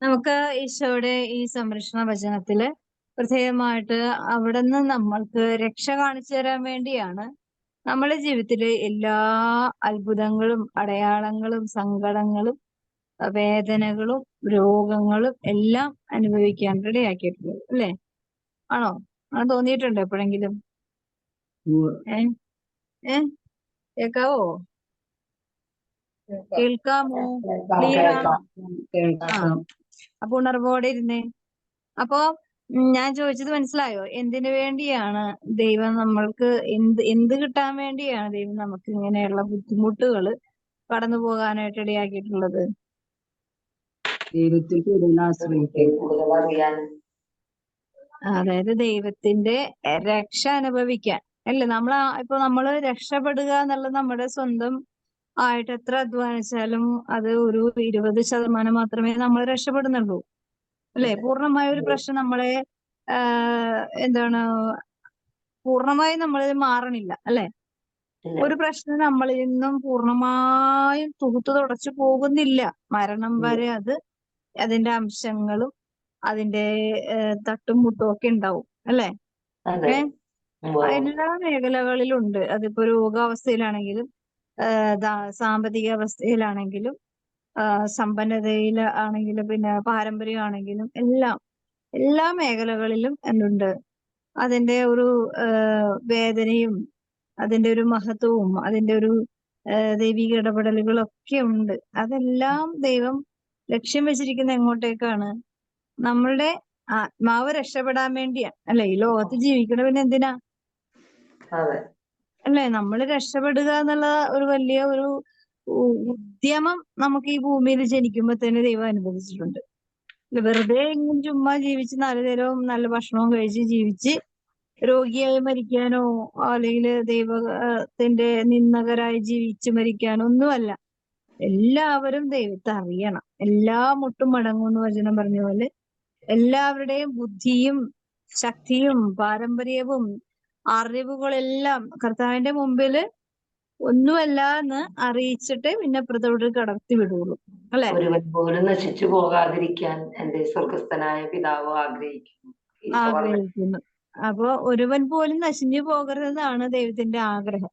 നമുക്ക് ഈശോയുടെ ഈ സംരക്ഷണ വചനത്തില് പ്രത്യേകമായിട്ട് അവിടുന്ന് നമ്മൾക്ക് രക്ഷ കാണിച്ചു തരാൻ വേണ്ടിയാണ് നമ്മുടെ ജീവിതത്തിലെ എല്ലാ അത്ഭുതങ്ങളും അടയാളങ്ങളും സങ്കടങ്ങളും വേദനകളും രോഗങ്ങളും എല്ലാം അനുഭവിക്കാൻ ഇടയാക്കിയിട്ടുള്ളത് അല്ലേ? ആണോ? അങ്ങനെ തോന്നിയിട്ടുണ്ടോ എപ്പോഴെങ്കിലും? ഏ ഏ കേക്കാവോ? കേൾക്കാമോ? ക്ലിയർ ആണോ? ആ അപ്പൊ ഉണർവോടെ ഇരുന്നേ. അപ്പോ ഞാൻ ചോദിച്ചത് മനസ്സിലായോ? എന്തിനു വേണ്ടിയാണ് ദൈവം നമ്മൾക്ക് എന്ത് കിട്ടാൻ വേണ്ടിയാണ് ദൈവം നമുക്ക് ഇങ്ങനെയുള്ള ബുദ്ധിമുട്ടുകൾ കടന്നു പോകാനായിട്ട് ഇടയാക്കിയിട്ടുള്ളത്? ദൈവത്തിൽ കൂടുതൽ ആശ്രയിക്കാൻ, അതായത് ദൈവത്തിന്റെ രക്ഷ അനുഭവിക്കാൻ അല്ലേ? നമ്മള് രക്ഷപ്പെടുക എന്നുള്ളത് നമ്മുടെ സ്വന്തം ആയിട്ട് എത്ര അധ്വാനിച്ചാലും അത് ഒരു 20% മാത്രമേ നമ്മൾ രക്ഷപ്പെടുന്നുള്ളൂ അല്ലെ? പൂർണ്ണമായ ഒരു പ്രശ്നം നമ്മളെ എന്താണ് പൂർണ്ണമായും നമ്മളിൽ മാറണില്ല അല്ലെ? ഒരു പ്രശ്നം നമ്മളിൽ നിന്നും പൂർണ്ണമായും തൂത്തു തുടച്ചു പോകുന്നില്ല. മരണം വരെ അതിന്റെ അംശങ്ങളും അതിന്റെ തട്ടും മുട്ടും ഒക്കെ ഉണ്ടാവും അല്ലെ? എല്ലാ മേഖലകളിലും ഉണ്ട്. അതിപ്പോ രോഗാവസ്ഥയിലാണെങ്കിലും സാമ്പത്തിക അവസ്ഥയിലാണെങ്കിലും സമ്പന്നതയിൽ ആണെങ്കിലും പിന്നെ പാരമ്പര്യമാണെങ്കിലും എല്ലാ മേഖലകളിലും എന്തുണ്ട്? അതിന്റെ ഒരു വേദനയും അതിന്റെ ഒരു മഹത്വവും അതിന്റെ ഒരു ദൈവിക ഇടപെടലുകളൊക്കെ ഉണ്ട്. അതെല്ലാം ദൈവം ലക്ഷ്യം വെച്ചിരിക്കുന്ന എങ്ങോട്ടേക്കാണ്? നമ്മളുടെ ആത്മാവ് രക്ഷപ്പെടാൻ വേണ്ടിയാണ് അല്ലെ? ഈ ലോകത്ത് ജീവിക്കണ പിന്നെ എന്തിനാ അല്ലെ? നമ്മൾ രക്ഷപ്പെടുക എന്നുള്ള ഒരു വലിയ ഒരു ഉദ്യമം നമുക്ക് ഈ ഭൂമിയിൽ ജനിക്കുമ്പോ തന്നെ ദൈവം അനുവദിച്ചിട്ടുണ്ട്. വെറുതെ എങ്ങും ചുമ്മാ ജീവിച്ച് 4 നേരവും നല്ല ഭക്ഷണവും കഴിച്ച് ജീവിച്ച് രോഗിയായി മരിക്കാനോ അല്ലെങ്കിൽ ദൈവത്തിന്റെ നിന്ദകരായി ജീവിച്ച് മരിക്കാനോ ഒന്നുമല്ല. എല്ലാവരും ദൈവത്തെ അറിയണം. എല്ലാ മുട്ടും മടങ്ങുമെന്ന് വചനം പറഞ്ഞ പോലെ എല്ലാവരുടെയും ബുദ്ധിയും ശക്തിയും പാരമ്പര്യവും അറിവുകളെല്ലാം കർത്താവിന്റെ മുമ്പില് ഒന്നുമല്ല എന്ന് അറിയിച്ചിട്ട് പിന്നെ പുറത്തോട്ട് കടത്തി വിടുള്ളൂ അല്ലെ? ഒരുവൻ പോലും നശിച്ചു പോകാതിരിക്കാൻ എന്റെ സ്വർഗസ്ഥനായ പിതാവ് ആഗ്രഹിക്കുന്നു. അപ്പൊ ഒരുവൻ പോലും നശിഞ്ഞു പോകരുതെന്നാണ് ദൈവത്തിന്റെ ആഗ്രഹം.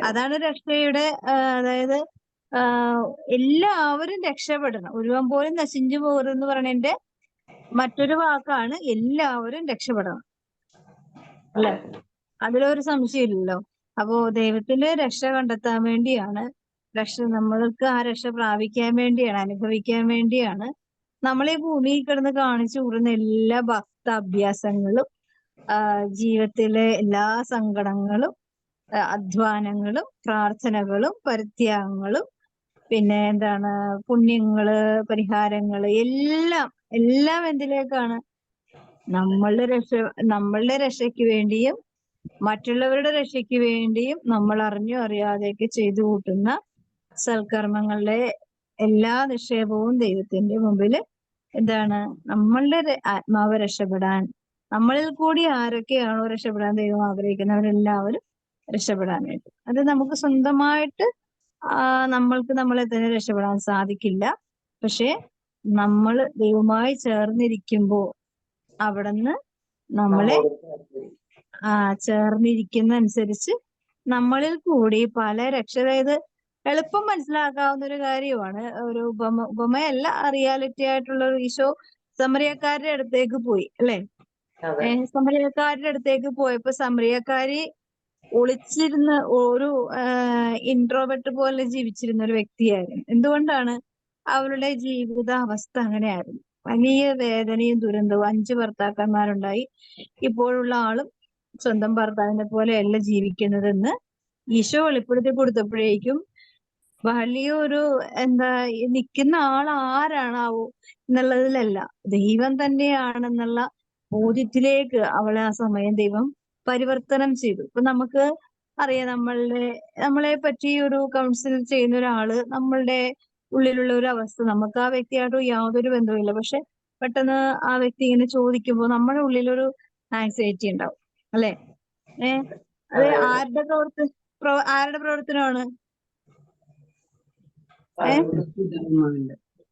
അതാണ് രക്ഷയുടെ അതായത് എല്ലാവരും രക്ഷപ്പെടണം. ഒരുവൻ പോലും നശിഞ്ഞു പോകരുതെന്ന് പറയണതിന്റെ മറ്റൊരു വാക്കാണ് എല്ലാവരും രക്ഷപ്പെടണം അല്ലെ? അതിലൊരു സംശയമില്ലല്ലോ. അപ്പോ ദൈവത്തിന്റെ രക്ഷ കണ്ടെത്താൻ വേണ്ടിയാണ് നമ്മൾക്ക് ആ രക്ഷ പ്രാപിക്കാൻ വേണ്ടിയാണ്, അനുഭവിക്കാൻ വേണ്ടിയാണ് നമ്മൾ ഈ ഭൂമിയിൽ കിടന്ന് കാണിച്ചു കൂടുന്ന എല്ലാ ഭക്താഭ്യാസങ്ങളും ജീവിതത്തിലെ എല്ലാ സങ്കടങ്ങളും അധ്വാനങ്ങളും പ്രാർത്ഥനകളും പരിത്യാഗങ്ങളും പിന്നെ എന്താണ് പുണ്യങ്ങള് പരിഹാരങ്ങള് എല്ലാം എന്തിലേക്കാണ്? നമ്മളുടെ രക്ഷയ്ക്ക് വേണ്ടിയും മറ്റുള്ളവരുടെ രക്ഷയ്ക്ക് വേണ്ടിയും നമ്മൾ അറിഞ്ഞോ അറിയാതെയൊക്കെ ചെയ്തു കൂട്ടുന്ന സൽക്കർമ്മങ്ങളുടെ എല്ലാ നിക്ഷേപവും ദൈവത്തിന്റെ മുമ്പില് എന്താണ്? നമ്മളുടെ ആത്മാവ് രക്ഷപ്പെടാൻ, നമ്മളിൽ കൂടി ആരൊക്കെയാണോ രക്ഷപ്പെടാൻ ദൈവം ആഗ്രഹിക്കുന്നവരെല്ലാവരും രക്ഷപ്പെടാനായിട്ട്. അത് നമുക്ക് സ്വന്തമായിട്ട് നമ്മൾക്ക് നമ്മളെ തന്നെ രക്ഷപ്പെടാൻ സാധിക്കില്ല. പക്ഷെ നമ്മൾ ദൈവവുമായി ചേർന്നിരിക്കുമ്പോ അവിടുന്ന് നമ്മളെ ചേർന്നിരിക്കുന്ന അനുസരിച്ച് നമ്മളിൽ കൂടി പല അതായത് എളുപ്പം മനസ്സിലാക്കാവുന്ന ഒരു കാര്യമാണ്. ഒരു ഉപമയല്ല, റിയാലിറ്റി ആയിട്ടുള്ള ഒരു ഈശോ സമറിയക്കാരുടെ അടുത്തേക്ക് പോയി അല്ലെ? സമറിയക്കാരുടെ അടുത്തേക്ക് പോയപ്പോ സമറിയക്കാരി ഒളിച്ചിരുന്ന് ഒരു ഇൻട്രോവെർട്ട് പോലെ ജീവിച്ചിരുന്ന ഒരു വ്യക്തിയായിരുന്നു. എന്തുകൊണ്ടാണ്? അവരുടെ ജീവിത അവസ്ഥ അങ്ങനെയായിരുന്നു. വലിയ വേദനയും ദുരന്തവും. 5 ഭർത്താക്കന്മാരുണ്ടായി. ഇപ്പോഴുള്ള ആളും സ്വന്തം ഭർത്താവിനെ പോലെയല്ല ജീവിക്കുന്നതെന്ന് ഈശോ വെളിപ്പെടുത്തി കൊടുത്തപ്പോഴേക്കും വലിയൊരു നിൽക്കുന്ന ആൾ ആരാണാവോ എന്നുള്ളതിലല്ല, ദൈവം തന്നെയാണെന്നുള്ള ബോധ്യത്തിലേക്ക് അവളെ ആ സമയം ദൈവം പരിവർത്തനം ചെയ്തു. ഇപ്പൊ നമുക്ക് അറിയാം, നമ്മളെ പറ്റി ഒരു കൗൺസിൽ ചെയ്യുന്ന ഒരാള് നമ്മളുടെ ഉള്ളിലുള്ള ഒരു അവസ്ഥ നമുക്ക് ആ വ്യക്തിയായിട്ട് യാതൊരു ബന്ധവുമില്ല. പക്ഷെ പെട്ടെന്ന് ആ വ്യക്തി ഇങ്ങനെ ചോദിക്കുമ്പോൾ നമ്മുടെ ഉള്ളിലൊരു ആങ്സൈറ്റി ഉണ്ടാവും അല്ലെ? അത് ആരുടെ പ്രവർത്തനമാണ്?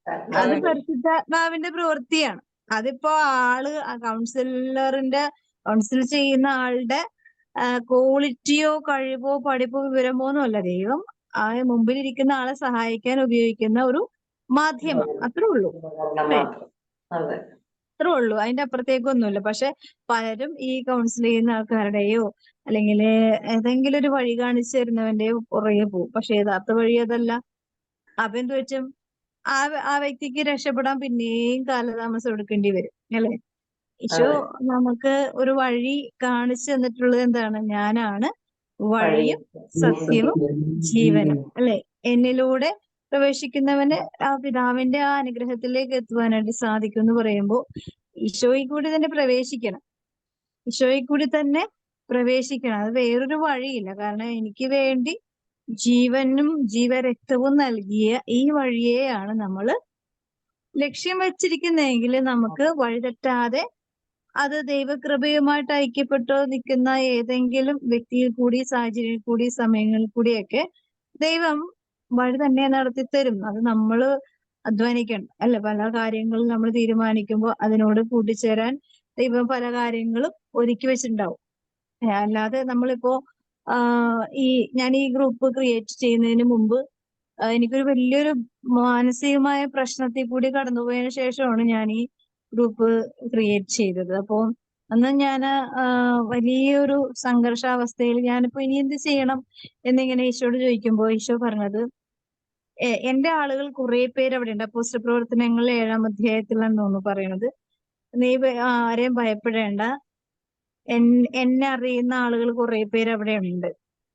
അത് ആത്മാവിന്റെ പരിശുദ്ധാത്മാവിന്റെ പ്രവൃത്തിയാണ്. അതിപ്പോ കൗൺസിൽ ചെയ്യുന്ന ആളുടെ ക്വാളിറ്റിയോ കഴിവോ പഠിപ്പോ വിവരമോ ഒന്നുമല്ല. ദൈവം മുമ്പിലിരിക്കുന്ന ആളെ സഹായിക്കാൻ ഉപയോഗിക്കുന്ന ഒരു മാധ്യമം, അത്രേ ഉള്ളൂ. ഉപകരണം അല്ലേ? മാത്രം. അതെ. അത്രേ ഉള്ളൂ, അതിന്റെ അപ്പുറത്തേക്കൊന്നുമില്ല. പക്ഷെ പലരും ഈ കൗൺസിൽ ചെയ്യുന്ന ആൾക്കാരുടെയോ അല്ലെങ്കിൽ ഏതെങ്കിലും ഒരു വഴി കാണിച്ചു തരുന്നവന്റെയോ പുറകെ പോകും. പക്ഷെ യഥാർത്ഥ വഴി അതല്ല. അപ്പൊ എന്ത് വെച്ചും ആ വ്യക്തിക്ക് രക്ഷപ്പെടാൻ പിന്നെയും കാലതാമസം എടുക്കേണ്ടി വരും, അല്ലെ? ഈശോ അതെ. നമുക്ക് ഒരു വഴി കാണിച്ചു തന്നിട്ടുള്ളത് എന്താണ്? ഞാനാണ് വഴിയും സത്യവും ജീവനും, അല്ലെ? എന്നിലൂടെ പ്രവേശിക്കുന്നവന് ആ പിതാവിന്റെ ആ അനുഗ്രഹത്തിലേക്ക് എത്തുവാനായിട്ട് സാധിക്കും എന്ന് പറയുമ്പോൾ ഈശോയിൽ കൂടി തന്നെ പ്രവേശിക്കണം. ഈശോയിൽ കൂടി തന്നെ പ്രവേശിക്കണം. അത് വേറൊരു വഴിയില്ല. കാരണം എനിക്ക് വേണ്ടി ജീവനും ജീവരക്തവും നൽകിയ ഈ വഴിയെയാണ് നമ്മൾ ലക്ഷ്യം വെച്ചിരിക്കുന്നതെങ്കിൽ നമുക്ക് വഴിതെറ്റാതെ അത് ദൈവകൃപയുമായിട്ട് ഐക്യപ്പെട്ടോ നിൽക്കുന്ന ഏതെങ്കിലും വ്യക്തിയിൽ കൂടി, സാഹചര്യത്തിൽ കൂടി, സമയങ്ങളിൽ കൂടിയൊക്കെ ദൈവം വഴി തന്നെ നടത്തിത്തരും. അത് നമ്മൾ അധ്വാനിക്കണം, അല്ലെ? പല കാര്യങ്ങളും നമ്മൾ തീരുമാനിക്കുമ്പോൾ അതിനോട് കൂട്ടിച്ചേരാൻ ദൈവം പല കാര്യങ്ങളും ഒരുക്കി വെച്ചിട്ടുണ്ടാവും. അല്ലാതെ നമ്മളിപ്പോ ഞാൻ ഈ ഗ്രൂപ്പ് ക്രിയേറ്റ് ചെയ്യുന്നതിന് മുമ്പ് എനിക്കൊരു വലിയൊരു മാനസികമായ പ്രശ്നത്തിൽ കൂടി കടന്നുപോയതിനു ശേഷമാണ് ഞാൻ ഈ ഗ്രൂപ്പ് ക്രിയേറ്റ് ചെയ്തത്. അപ്പോൾ അന്ന് ഞാൻ വലിയൊരു സംഘർഷാവസ്ഥയിൽ ഞാനിപ്പോ ഇനി എന്ത് ചെയ്യണം എന്നിങ്ങനെ ഈശോയോട് ചോദിക്കുമ്പോൾ ഈശോ പറഞ്ഞത്, എന്റെ ആളുകൾ കുറെ പേര് അവിടെ ഉണ്ട്. അപ്പോസ്തല പ്രവർത്തനങ്ങൾ 7-ാം അധ്യായത്തിലാണെന്ന് തോന്നുന്നു പറയണത്, നീ ആരെയും ഭയപ്പെടേണ്ട, എന്നെ അറിയുന്ന ആളുകൾ കുറെ പേര് അവിടെ ഉണ്ട്,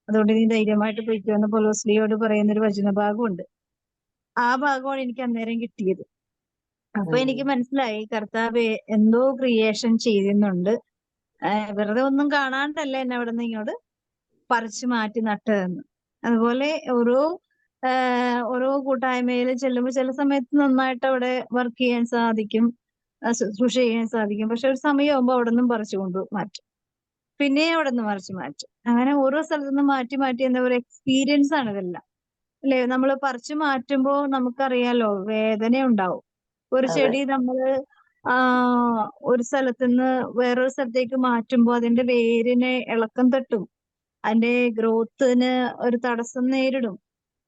അതുകൊണ്ട് നീ ധൈര്യമായിട്ട് പൊയ്ക്കോന്ന് പൗലോസ്ലിയോട് പറയുന്ന ഒരു വചനഭാഗമുണ്ട്. ആ ഭാഗമാണ് എനിക്ക് അന്നേരം കിട്ടിയത്. അപ്പൊ എനിക്ക് മനസ്സിലായി കർത്താവ് എന്തോ ക്രിയേഷൻ ചെയ്യുന്നുണ്ട്. വെറുതെ ഒന്നും കാണാണ്ടല്ല എന്നെ അവിടെ നിന്ന് ഇങ്ങോട്ട് പറിച്ചു മാറ്റി നട്ടതെന്ന്. അതുപോലെ ഓരോ കൂട്ടായ്മയിൽ ചെല്ലുമ്പോൾ ചില സമയത്ത് നന്നായിട്ട് അവിടെ വർക്ക് ചെയ്യാൻ സാധിക്കും, ശുശ്രൂഷ ചെയ്യാൻ സാധിക്കും. പക്ഷെ ഒരു സമയമാകുമ്പോൾ അവിടെ നിന്നും പറിച്ചു കൊണ്ട് മാറ്റും, പിന്നെ അവിടെ നിന്ന് മറിച്ച് മാറ്റും. അങ്ങനെ ഓരോ സ്ഥലത്തുനിന്ന് മാറ്റി മാറ്റി എന്താ പറയുക, എക്സ്പീരിയൻസ് ആണ് ഇതെല്ലാം, അല്ലെ? നമ്മൾ പറിച്ചു മാറ്റുമ്പോൾ നമുക്കറിയാലോ വേദന ഉണ്ടാവും. ഒരു അതെ. ചെടി നമ്മള് ഒരു സ്ഥലത്തുനിന്ന് വേറൊരു സ്ഥലത്തേക്ക് മാറ്റുമ്പോൾ അതിന്റെ വേരിന് ഇളക്കം തട്ടും, അതിന്റെ ഗ്രോത്തിന് ഒരു തടസ്സം നേരിടും.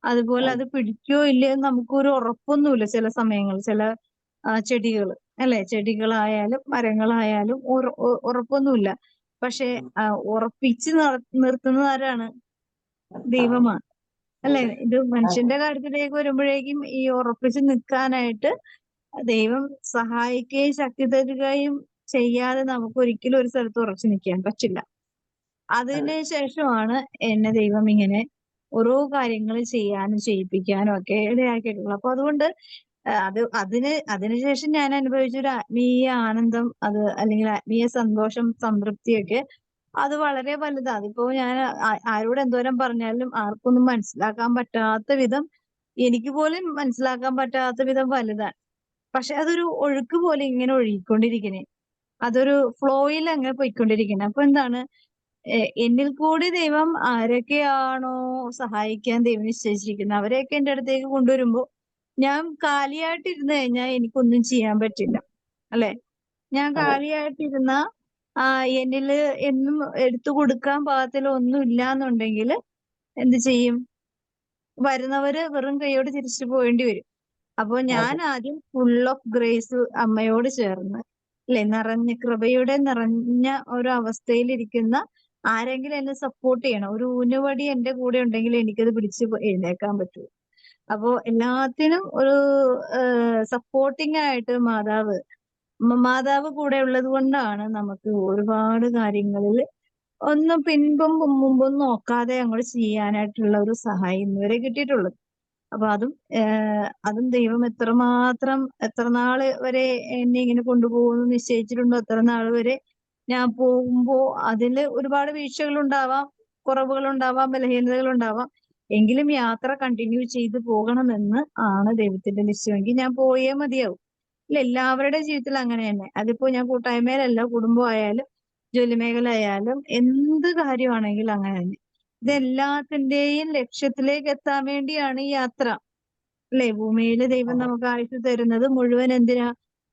അതുപോലെ അത് പിടിക്കോ ഇല്ലയോ നമുക്കൊരു ഉറപ്പൊന്നുമില്ല ചില സമയങ്ങളിൽ, ചില ചെടികൾ, അല്ലെ? ചെടികളായാലും മരങ്ങളായാലും ഉറപ്പൊന്നുമില്ല. പക്ഷെ ഉറപ്പിച്ച് നിർത്തുന്നത് ആരാണ്? ദൈവമാണ്, അല്ലെ? ഇത് മനുഷ്യന്റെ കാര്യത്തിലേക്ക് വരുമ്പോഴേക്കും ഈ ഉറപ്പിച്ച് നിൽക്കാനായിട്ട് ദൈവം സഹായിക്കുകയും ശക്തി തരികയും ചെയ്യാതെ നമുക്ക് ഒരിക്കലും ഒരു സ്ഥലത്ത് ഉറച്ചു നിൽക്കാൻ പറ്റില്ല. അതിന് ശേഷമാണ് എന്നെ ദൈവം ഇങ്ങനെ ഓരോ കാര്യങ്ങൾ ചെയ്യാനും ചെയ്യിപ്പിക്കാനും ഒക്കെ ഇടയാക്കിയിട്ടുള്ളത്. അപ്പൊ അതുകൊണ്ട് അതിനുശേഷം ഞാൻ അനുഭവിച്ച ഒരു ആത്മീയ ആനന്ദം, അത് അല്ലെങ്കിൽ ആത്മീയ സന്തോഷം, സംതൃപ്തിയൊക്കെ അത് വളരെ വലുതാണ്. അതിപ്പോ ഞാൻ ആരോട് എന്തോരം പറഞ്ഞാലും ആർക്കൊന്നും മനസ്സിലാക്കാൻ പറ്റാത്ത വിധം, എനിക്ക് പോലും മനസ്സിലാക്കാൻ പറ്റാത്ത വിധം വലുതാണ്. പക്ഷെ അതൊരു ഒഴുക്ക് പോലെ ഇങ്ങനെ ഒഴുകിക്കൊണ്ടിരിക്കണേ, അതൊരു ഫ്ലോയിൽ അങ്ങനെ പോയിക്കൊണ്ടിരിക്കണേ. അപ്പൊ എന്താണ്, എന്നിൽ കൂടി ദൈവം ആരൊക്കെയാണോ സഹായിക്കാൻ ദൈവം നിശ്ചയിച്ചിരിക്കുന്നത് അവരെയൊക്കെ എന്റെ അടുത്തേക്ക് കൊണ്ടുവരുമ്പോ ഞാൻ കാലിയായിട്ട് ഇരുന്ന് കഴിഞ്ഞാൽ എനിക്കൊന്നും ചെയ്യാൻ പറ്റില്ല, അല്ലെ? ഞാൻ കാലിയായിട്ടിരുന്ന എന്നില് എന്നും എടുത്തു കൊടുക്കാൻ പാകത്തിൽ ഒന്നും ഇല്ല എന്നുണ്ടെങ്കിൽ എന്ത് ചെയ്യും? വരുന്നവര് വെറും കൈയോട് തിരിച്ചു പോകേണ്ടി വരും. അപ്പൊ ഞാൻ ആദ്യം ഫുൾ ഓഫ് ഗ്രേസ് അമ്മയോട് ചേർന്ന്, അല്ലെ, കൃപയുടെ നിറഞ്ഞ ഒരു അവസ്ഥയിലിരിക്കുന്ന ആരെങ്കിലും എന്നെ സപ്പോർട്ട് ചെയ്യണം. ഒരു ഊന്നുവടി എന്റെ കൂടെ ഉണ്ടെങ്കിൽ എനിക്കത് പിടിച്ച് എഴുന്നേക്കാൻ പറ്റൂ. അപ്പോ എല്ലാത്തിനും ഒരു സപ്പോർട്ടിംഗ് ആയിട്ട് മാതാവ് കൂടെ ഉള്ളത് കൊണ്ടാണ് നമുക്ക് ഒരുപാട് കാര്യങ്ങളിൽ ഒന്നും പിൻപും മുമ്പും നോക്കാതെ അങ്ങോട്ട് ചെയ്യാനായിട്ടുള്ള ഒരു സഹായം ഇന്നുവരെ കിട്ടിയിട്ടുള്ളത്. അപ്പൊ അതും ദൈവം എത്ര നാള് വരെ എന്നെ ഇങ്ങനെ കൊണ്ടുപോകുന്നു നിശ്ചയിച്ചിട്ടുണ്ടോ അത്ര നാൾ വരെ ഞാൻ പോകുമ്പോ അതില് ഒരുപാട് വീഴ്ചകളുണ്ടാവാം, കുറവുകളുണ്ടാവാം, ബലഹീനതകളുണ്ടാവാം. എങ്കിലും യാത്ര കണ്ടിന്യൂ ചെയ്ത് പോകണമെന്ന് ആണ് ദൈവത്തിന്റെ നിശ്ചയമെങ്കിൽ ഞാൻ പോയേ മതിയാവും. ഇല്ല, എല്ലാവരുടെ ജീവിതത്തിൽ അങ്ങനെ തന്നെ. അതിപ്പോ ഞാൻ കൂട്ടായ്മയിലല്ല, കുടുംബമായാലും ജോലി മേഖല ആയാലും എന്ത് കാര്യമാണെങ്കിലും അങ്ങനെ തന്നെ. ഇതെല്ലാത്തിന്റെയും ലക്ഷ്യത്തിലേക്ക് എത്താൻ വേണ്ടിയാണ് ഈ യാത്ര. അല്ലെ? ഭൂമിയിൽ ദൈവം നമുക്ക് ആയുസ് തരുന്നത് മുഴുവൻ എന്തിനാ?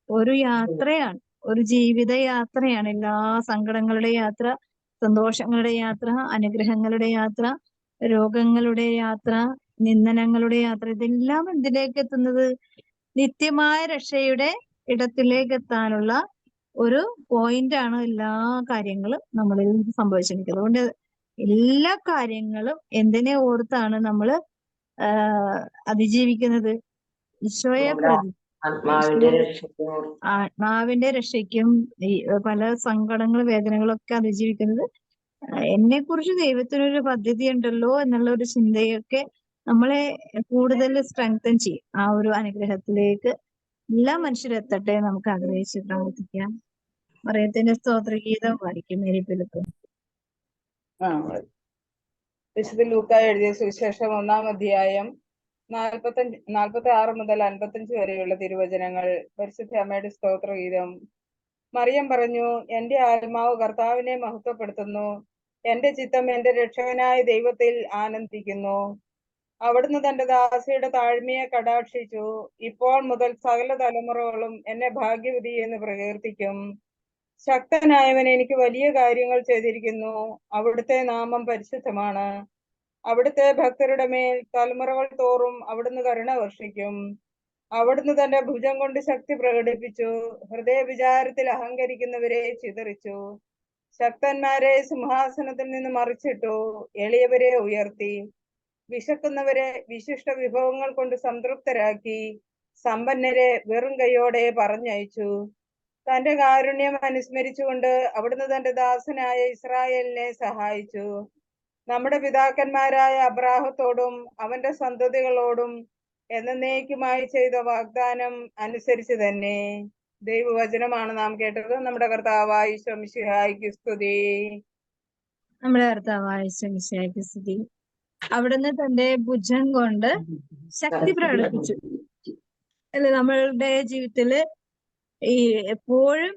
ഒരു യാത്രയാണ്, ഒരു ജീവിത യാത്രയാണ്. എല്ലാ സങ്കടങ്ങളുടെ യാത്ര, സന്തോഷങ്ങളുടെ യാത്ര, അനുഗ്രഹങ്ങളുടെ യാത്ര, രോഗങ്ങളുടെ യാത്ര, നിന്ദനങ്ങളുടെ യാത്ര, ഇതെല്ലാം എന്തിലേക്ക് എത്തുന്നത്? നിത്യമായ രക്ഷയുടെ ഇടത്തിലേക്ക് എത്താനുള്ള ഒരു പോയിന്റാണ് എല്ലാ കാര്യങ്ങളും നമ്മളിൽ സംഭവിച്ചിരിക്കുന്നത്. അതുകൊണ്ട് എല്ലാ കാര്യങ്ങളും എന്തിനെ ഓർത്താണ് നമ്മള് അതിജീവിക്കുന്നത്? ഈശോയെ നമ്മുടെ പ്രതി, ആത്മാവിന്റെ രക്ഷയ്ക്കും ആത്മാവിന്റെ രക്ഷയ്ക്കും ഈ പല സങ്കടങ്ങളും വേദനകളും ഒക്കെ അതിജീവിക്കുന്നത് എന്നെ കുറിച്ച് ദൈവത്തിനൊരു പദ്ധതി ഉണ്ടല്ലോ എന്നുള്ള ഒരു ചിന്തയൊക്കെ നമ്മളെ കൂടുതൽ സ്ട്രെങ്തൻ ചെയ്യും. ആ ഒരു അനുഗ്രഹത്തിലേക്ക് എല്ലാ മനുഷ്യരും എത്തട്ടെ നമുക്ക് ആഗ്രഹിച്ച് പ്രാർത്ഥിക്കാം. മറിയത്തിന്റെ സ്തോത്രഗീതം പാടിക്കും മേരി ഫിലിപ്പ്. വിശുദ്ധ ലൂക്കായി എഴുതിയ സുവിശേഷം 1-ാം അധ്യായം 46 മുതൽ 55 വരെയുള്ള തിരുവചനങ്ങൾ. പരിശുദ്ധ അമ്മയുടെ സ്തോത്രഗീതം. മറിയം പറഞ്ഞു, എന്റെ ആത്മാവ് കർത്താവിനെ മഹത്വപ്പെടുത്തുന്നു, എന്റെ ചിത്തം എന്റെ രക്ഷകനായ ദൈവത്തിൽ ആനന്ദിക്കുന്നു. അവിടുന്ന് തന്റെ ദാസിയുടെ താഴ്മയെ കടാക്ഷിച്ചു. ഇപ്പോൾ മുതൽ സകല തലമുറകളും എന്നെ ഭാഗ്യവതി എന്ന് പ്രകീർത്തിക്കും. ശക്തനായവൻ എനിക്ക് വലിയ കാര്യങ്ങൾ ചെയ്തിരിക്കുന്നു. അവിടുത്തെ നാമം പരിശുദ്ധമാണ്. അവിടുത്തെ ഭക്തരുടെ മേൽ തലമുറകൾ തോറും അവിടുന്ന് കരുണ വർഷിക്കും. അവിടുന്ന് തന്റെ ഭുജം കൊണ്ട് ശക്തി പ്രകടിപ്പിച്ചു. ഹൃദയ വിചാരത്തിൽ അഹങ്കരിക്കുന്നവരെ ചിതറിച്ചു. ശക്തന്മാരെ സിംഹാസനത്തിൽ നിന്ന് മറിച്ചിട്ടു. എളിയവരെ ഉയർത്തി. വിശക്കുന്നവരെ വിശിഷ്ട വിഭവങ്ങൾ കൊണ്ട് സംതൃപ്തരാക്കി. സമ്പന്നരെ വെറും കൈയോടെ പറഞ്ഞയച്ചു. തന്റെ കാരുണ്യം അനുസ്മരിച്ചുകൊണ്ട് അവിടുന്ന് തന്റെ ദാസനായ ഇസ്രായേലിനെ സഹായിച്ചു. നമ്മുടെ പിതാക്കന്മാരായ അബ്രാഹത്തോടും അവന്റെ സന്തതികളോടും എന്നേക്കുമായി ചെയ്ത വാഗ്ദാനം അനുസരിച്ച് തന്നെ. ദൈവവചനമാണ് നാം കേട്ടത്. നമ്മുടെ കർത്താവായ ഈശോ മിശിഹായ്ക്ക് സ്തുതി. നമ്മുടെ കർത്താവായ ഈശോ മിശിഹായ്ക്ക് സ്തുതി. അവിടുന്ന് തന്റെ ഭുജം കൊണ്ട് ശക്തി പ്രകടിപ്പിച്ചു. അല്ലെ, നമ്മളുടെ ജീവിതത്തില് ഈ എപ്പോഴും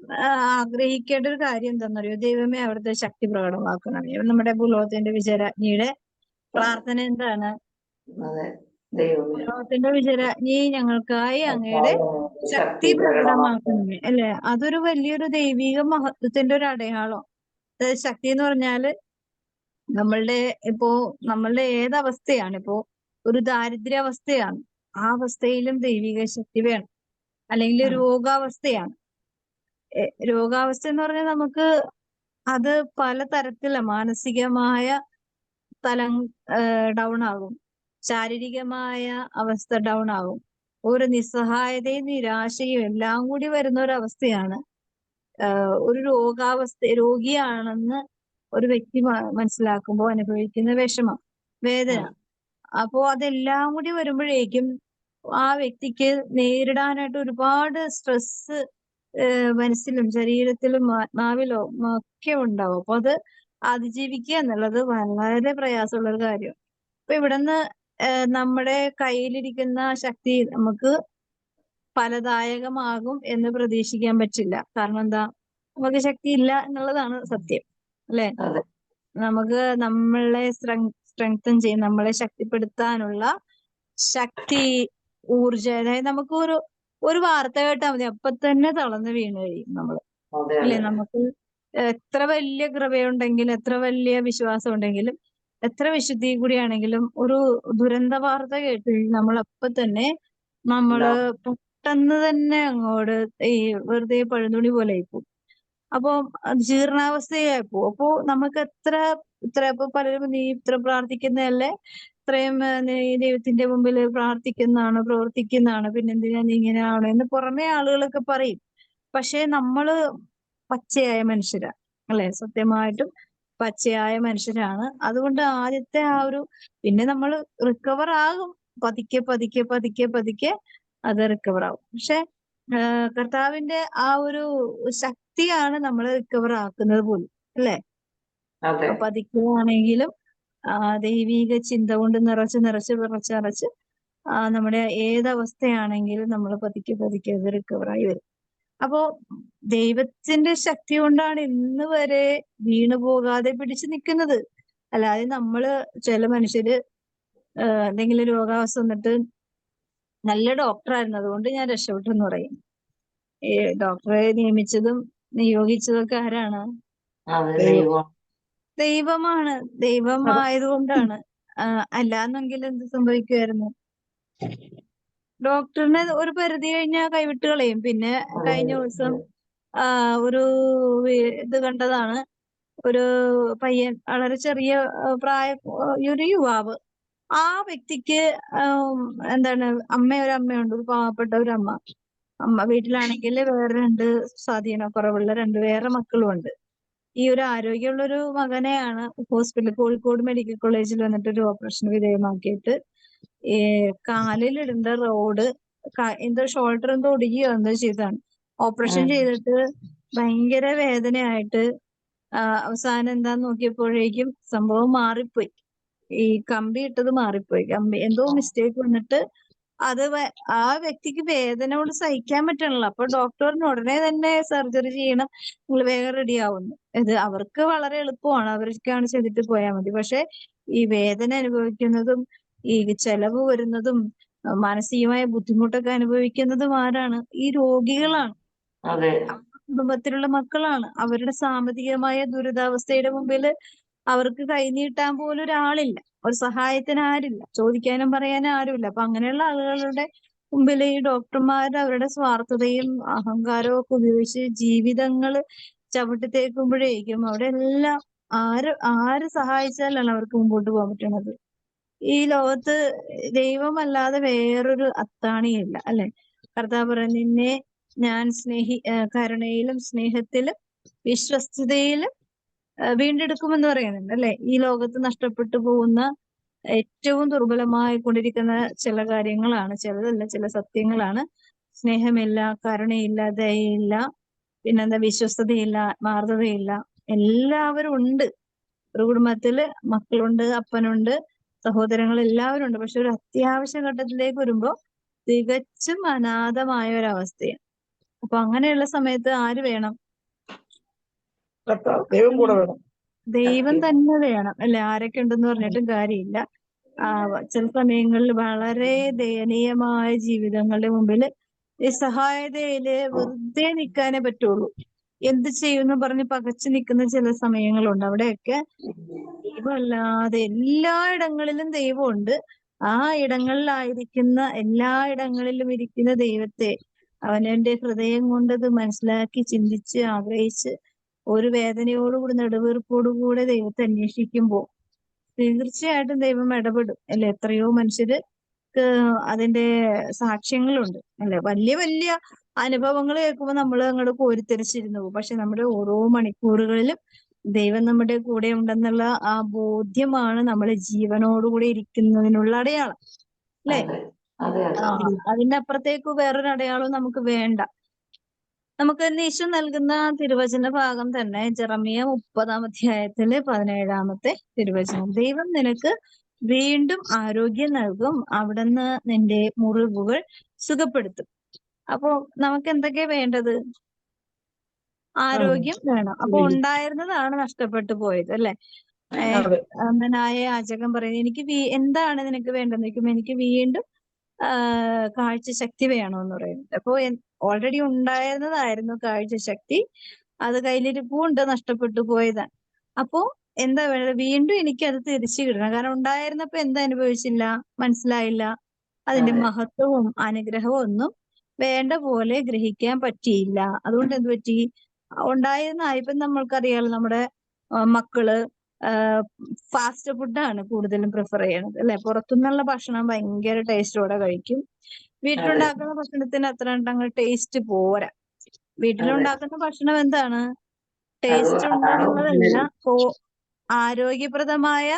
ആഗ്രഹിക്കേണ്ട ഒരു കാര്യം എന്താണെന്നറിയോ? ദൈവമേ അവിടുത്തെ ശക്തി പ്രകടമാക്കണം. നമ്മുടെ ഭൂലോകത്തിന്റെ വിജയരാജ്ഞിയുടെ പ്രാർത്ഥന എന്താണ്? ഭൂലോകത്തിന്റെ വിജയരാജ്ഞി ഞങ്ങൾക്കായി അങ്ങയുടെ ശക്തി പ്രകടമാക്കണമേ. അല്ലെ, അതൊരു വലിയൊരു ദൈവിക മഹത്വത്തിന്റെ ഒരു അടയാളം. ശക്തി എന്ന് പറഞ്ഞാല് നമ്മളുടെ ഏതവസ്ഥയാണ്. ഇപ്പോ ഒരു ദാരിദ്ര്യാവസ്ഥയാണ്, ആ അവസ്ഥയിലും ദൈവിക ശക്തി വേണം. അല്ലെങ്കിൽ രോഗാവസ്ഥയാണ്. രോഗാവസ്ഥ എന്ന് പറഞ്ഞാൽ നമുക്ക് അത് പല തരത്തില മാനസികമായ തലം ഡൗൺ ആകും, ശാരീരികമായ അവസ്ഥ ഡൗൺ ആകും. ഒരു നിസ്സഹായതയും നിരാശയും എല്ലാം കൂടി വരുന്ന ഒരു അവസ്ഥയാണ് ഒരു രോഗിയാണെന്ന് ഒരു വ്യക്തി മനസ്സിലാക്കുമ്പോൾ അനുഭവിക്കുന്ന വിഷമം, വേദന. അപ്പോ അതെല്ലാം കൂടി വരുമ്പോഴേക്കും ആ വ്യക്തിക്ക് നേരിടാനായിട്ട് ഒരുപാട് സ്ട്രെസ് മനസ്സിലും ശരീരത്തിലും ആത്മാവിലും ഒക്കെ ഉണ്ടാവും. അപ്പൊ അത് അതിജീവിക്കുക എന്നുള്ളത് വളരെ പ്രയാസമുള്ള ഒരു കാര്യം. അപ്പൊ ഇവിടുന്ന് നമ്മുടെ കയ്യിലിരിക്കുന്ന ശക്തി നമുക്ക് ഫലദായകമാകും എന്ന് പ്രതീക്ഷിക്കാൻ പറ്റില്ല. കാരണം എന്താ? നമുക്ക് ശക്തി ഇല്ല എന്നുള്ളതാണ് സത്യം, അല്ലെ? നമുക്ക് നമ്മളെ സ്ട്രെങ്തൻ ചെയ്യും, നമ്മളെ ശക്തിപ്പെടുത്താനുള്ള ശക്തി, ഊർജം. അതായത് നമുക്ക് ഒരു വാർത്ത കേട്ടാൽ മതി, അപ്പൊ തന്നെ തളർന്ന് വീണ് കഴിയും നമ്മള്, അല്ലെ? നമുക്ക് എത്ര വലിയ കൃപയുണ്ടെങ്കിലും, എത്ര വലിയ വിശ്വാസം ഉണ്ടെങ്കിലും, എത്ര വിശുദ്ധി കൂടിയാണെങ്കിലും ഒരു ദുരന്ത വാർത്ത കേട്ട് നമ്മൾ അപ്പൊ തന്നെ പെട്ടെന്ന് തന്നെ അങ്ങോട്ട് ഈ വെറുതെ പഴുതുണി പോലെ ആയിപ്പോവും. അപ്പൊ ജീർണാവസ്ഥയായിപ്പോ. അപ്പോ നമുക്ക് ഇപ്പൊ പലരും നീ ഇത്ര പ്രാർത്ഥിക്കുന്നതല്ലേ, ഇത്രയും നീ ദൈവത്തിന്റെ മുമ്പിൽ പ്രാർത്ഥിക്കുന്നതാണ്, പ്രവർത്തിക്കുന്നതാണ്, പിന്നെന്തിനാ നീ ഇങ്ങനെ ആവണം എന്ന് പുറമെ ആളുകളൊക്കെ പറയും. പക്ഷെ നമ്മള് പച്ചയായ മനുഷ്യരാ, അല്ലെ? സത്യമായിട്ടും പച്ചയായ മനുഷ്യരാണ്. അതുകൊണ്ട് ആദ്യത്തെ പിന്നെ നമ്മൾ റിക്കവർ ആകും, പതുക്കെ പതുക്കെ പതുക്കെ പതുക്കെ അത് റിക്കവർ ആവും. പക്ഷെ കർത്താവിന്റെ ആ ഒരു ശക്തിയാണ് നമ്മളെ റിക്കവർ ആക്കുന്നത് പോലും, അല്ലെ? പതുക്കെയാണെങ്കിലും ദൈവിക ചിന്ത കൊണ്ട് നിറച്ച് നമ്മുടെ ഏതവസ്ഥയാണെങ്കിലും നമ്മൾ പതുക്കെ പതുക്കെ അത് റിക്കവറായി വരും. അപ്പോ ദൈവത്തിന്റെ ശക്തി കൊണ്ടാണ് ഇന്ന് വരെ വീണു പോകാതെ പിടിച്ചു നിൽക്കുന്നത്. അല്ലാതെ ചില മനുഷ്യര് എന്തെങ്കിലും രോഗാവസ്ഥ വന്നിട്ട് നല്ല ഡോക്ടറായിരുന്നു, അതുകൊണ്ട് ഞാൻ രക്ഷപ്പെട്ടു എന്ന് പറയും. ഈ ഡോക്ടറെ നിയമിച്ചതും നിയോഗിച്ചതും ഒക്കെ ആരാണ്? അതെ, ദൈവം. ദൈവം. ദൈവമാണ്. ദൈവം ആയതുകൊണ്ടാണ്. അല്ലാന്നെങ്കിൽ എന്ത് സംഭവിക്കുമായിരുന്നു? ഡോക്ടറിനെ ഒരു പരിധി കഴിഞ്ഞാൽ കൈവിട്ട് കളയും. പിന്നെ കഴിഞ്ഞ ദിവസം ഒരു ഇത് കണ്ടതാണ്. ഒരു പയ്യൻ, വളരെ ചെറിയ പ്രായ, ഒരു യുവാവ്. ആ വ്യക്തിക്ക് എന്താണ്, ഒരു അമ്മയുണ്ട്, ഒരു പാവപ്പെട്ട ഒരു അമ്മ വീട്ടിലാണെങ്കിൽ വേറെ 2 സ്വാധീനക്കുറവുള്ള 2 വേറെ മക്കളും ഉണ്ട്. ഈ ഒരു ആരോഗ്യമുള്ള ഒരു മകനെയാണ് കോഴിക്കോട് മെഡിക്കൽ കോളേജിൽ വന്നിട്ട് ഒരു ഓപ്പറേഷൻ വിധേയമാക്കിയിട്ട് ഈ കാലിലിടേണ്ട റോഡ് എന്തോ ഷോൾഡർ എന്തോ ഒടിയുകയോ എന്തോ ചെയ്താണ്. ഓപ്പറേഷൻ ചെയ്തിട്ട് ഭയങ്കര വേദനയായിട്ട് അവസാനം എന്താന്ന് നോക്കിയപ്പോഴേക്കും സംഭവം മാറിപ്പോയി. ഈ കമ്പി ഇട്ടത് മാറിപ്പോയി. എന്തോ മിസ്റ്റേക്ക് വന്നിട്ട് അത് ആ വ്യക്തിക്ക് വേദന കൊണ്ട് സഹിക്കാൻ പറ്റണല്ലോ. അപ്പൊ ഡോക്ടറിന് ഉടനെ തന്നെ സർജറി ചെയ്യണം, നിങ്ങൾ വേഗം റെഡി ആവുന്നു. ഇത് അവർക്ക് വളരെ എളുപ്പമാണ്, അവർക്കാണ് ചെയ്തിട്ട് പോയാൽ മതി. പക്ഷെ ഈ വേദന അനുഭവിക്കുന്നതും ഈ ചെലവ് വരുന്നതും മാനസികമായ ബുദ്ധിമുട്ടൊക്കെ അനുഭവിക്കുന്നതും ആരാണ്? ഈ രോഗികളാണ്. അതെ, കുടുംബത്തിലുള്ള മക്കളാണ്. അവരുടെ സാമ്പത്തികമായ ദുരിതാവസ്ഥയുടെ മുമ്പിൽ അവർക്ക് കൈനീട്ടാൻ പോലും ഒരാളില്ല, ഒരു സഹായത്തിന് ആരില്ല, ചോദിക്കാനും പറയാനും ആരുമില്ല. അപ്പൊ അങ്ങനെയുള്ള ആളുകളുടെ മുമ്പിൽ ഈ ഡോക്ടർമാർ അവരുടെ സ്വാർത്ഥതയും അഹങ്കാരവും ഒക്കെ ഉപയോഗിച്ച് ജീവിതങ്ങൾ ചവിട്ടിത്തേക്കുമ്പോഴേക്കും അവിടെ എല്ലാം ആര് സഹായിച്ചാലാണ് അവർക്ക് മുമ്പോട്ട് പോകാൻ പറ്റണത്? ഈ ലോകത്ത് ദൈവമല്ലാതെ വേറൊരു അത്താണിയില്ല, അല്ലെ? കർത്താവ് പറയുന്നത്, നിന്നെ ഞാൻ കരുണയിലും സ്നേഹത്തിലും വിശ്വസ്തതയിലും വീണ്ടെടുക്കുമെന്ന് പറയുന്നുണ്ട്, അല്ലെ? ഈ ലോകത്ത് നഷ്ടപ്പെട്ടു പോകുന്ന ഏറ്റവും ദുർബലമായി കൊണ്ടിരിക്കുന്ന ചില കാര്യങ്ങളാണ്, ചിലതല്ല, ചില സത്യങ്ങളാണ്. സ്നേഹമില്ല, കരുണയില്ല, ദയയില്ല, പിന്നെന്താ, വിശ്വസ്തതയില്ല, ആത്മാർത്ഥതയില്ല. എല്ലാവരും ഉണ്ട്. ഒരു കുടുംബത്തില് മക്കളുണ്ട്, അപ്പനുണ്ട്, സഹോദരങ്ങൾ, എല്ലാവരും ഉണ്ട്. പക്ഷെ ഒരു അത്യാവശ്യ ഘട്ടത്തിലേക്ക് വരുമ്പോ തികച്ചും അനാഥമായ ഒരവസ്ഥയാണ്. അപ്പൊ അങ്ങനെയുള്ള സമയത്ത് ആര് വേണം? ദൈവം കൂടെ വേണം. ദൈവം തന്നെ വേണം, അല്ലെ? ആരൊക്കെ ഉണ്ടെന്ന് പറഞ്ഞിട്ടും കാര്യമില്ല. ചില സമയങ്ങളിൽ വളരെ ദയനീയമായ ജീവിതങ്ങളുടെ മുമ്പിൽ ഈ സഹായതയില് വെറുതെ നിൽക്കാനേ പറ്റുള്ളൂ. എന്ത് ചെയ്യുമെന്ന് പറഞ്ഞ് പകച്ചു നിൽക്കുന്ന ചില സമയങ്ങളുണ്ട്. അവിടെയൊക്കെ ദൈവമല്ലാതെ എല്ലായിടങ്ങളിലും ദൈവമുണ്ട്. ആ ഇടങ്ങളിലായിരിക്കുന്ന എല്ലായിടങ്ങളിലും ഇരിക്കുന്ന ദൈവത്തെ അവനവന്റെ ഹൃദയം കൊണ്ടത് മനസ്സിലാക്കി, ചിന്തിച്ച്, ആഗ്രഹിച്ച്, ഒരു വേദനയോടുകൂടി, നെടുവീർപ്പോടുകൂടെ ദൈവത്തെ അന്വേഷിക്കുമ്പോൾ തീർച്ചയായിട്ടും ദൈവം ഇടപെടും, അല്ലെ? എത്രയോ മനുഷ്യര് അതിന്റെ സാക്ഷ്യങ്ങളുണ്ട്, അല്ലെ? വലിയ വലിയ അനുഭവങ്ങൾ കേൾക്കുമ്പോൾ നമ്മൾ അങ്ങോട്ട് കോരിത്തരിച്ചിരുന്നു പോകും. പക്ഷെ നമ്മുടെ ഓരോ മണിക്കൂറുകളിലും ദൈവം നമ്മുടെ കൂടെ ഉണ്ടെന്നുള്ള ആ ബോധ്യമാണ് നമ്മളെ ജീവനോടുകൂടി ഇരിക്കുന്നതിനുള്ള അടയാളം, അല്ലെ? അതെ, അതെ. അതിന്റെ അപ്പുറത്തേക്ക് വേറൊരു അടയാളവും നമുക്ക് വേണ്ട. നമുക്ക് ഇന്ന് ഈശോ നൽകുന്ന തിരുവചന ഭാഗം തന്നെ ജെറമിയ 30-ാം അധ്യായത്തിലെ 17-ാമത്തെ തിരുവചനം. ദൈവം നിനക്ക് വീണ്ടും ആരോഗ്യം നൽകും, അവിടുന്ന് നിന്റെ മുറിവുകൾ സുഖപ്പെടുത്തും. അപ്പോ നമുക്ക് എന്തൊക്കെയാ വേണ്ടത്? ആരോഗ്യം വേണം. അപ്പൊ ഉണ്ടായിരുന്നതാണ് നഷ്ടപ്പെട്ടു പോയത്, അല്ലെ? അന്ധനായ യാചകൻ പറയുന്നത്, എനിക്ക് എന്താണ് നിനക്ക് വേണ്ടെന്ന് ചോദിക്കുമ്പോ, എനിക്ക് വീണ്ടും കാഴ്ചശക്തി വേണമെന്ന് പറയുന്നത്. അപ്പൊ ഓൾറെഡി ഉണ്ടായിരുന്നതായിരുന്നു കാഴ്ചശക്തി, അത് കയ്യിലിരിപ്പുണ്ട്, നഷ്ടപ്പെട്ടു പോയതാണ്. അപ്പോ എന്താ വേണ്ടത്? വീണ്ടും എനിക്കത് തിരിച്ചു കിട്ടണം. കാരണം ഉണ്ടായിരുന്നപ്പോ എന്താ അനുഭവിച്ചില്ല, മനസ്സിലായില്ല. അതിന്റെ മഹത്വവും അനുഗ്രഹവും ഒന്നും വേണ്ട പോലെ ഗ്രഹിക്കാൻ പറ്റിയില്ല. അതുകൊണ്ട് എന്ത് പറ്റി? ഉണ്ടായിരുന്ന ഇപ്പം നമ്മൾക്കറിയാലോ, നമ്മുടെ മക്കള് ഫാസ്റ്റ് ഫുഡാണ് കൂടുതലും പ്രിഫർ ചെയ്യണത്, അല്ലെ? പുറത്തുനിന്നുള്ള ഭക്ഷണം ഭയങ്കര ടേസ്റ്റോടെ കഴിക്കും. വീട്ടിലുണ്ടാക്കുന്ന ഭക്ഷണത്തിന് അത്ര അങ്ങ് ടേസ്റ്റ് പോരാ. വീട്ടിലുണ്ടാക്കുന്ന ഭക്ഷണം എന്താണ്? ടേസ്റ്റ് ഉണ്ടെന്നുള്ളതല്ല, ആരോഗ്യപ്രദമായ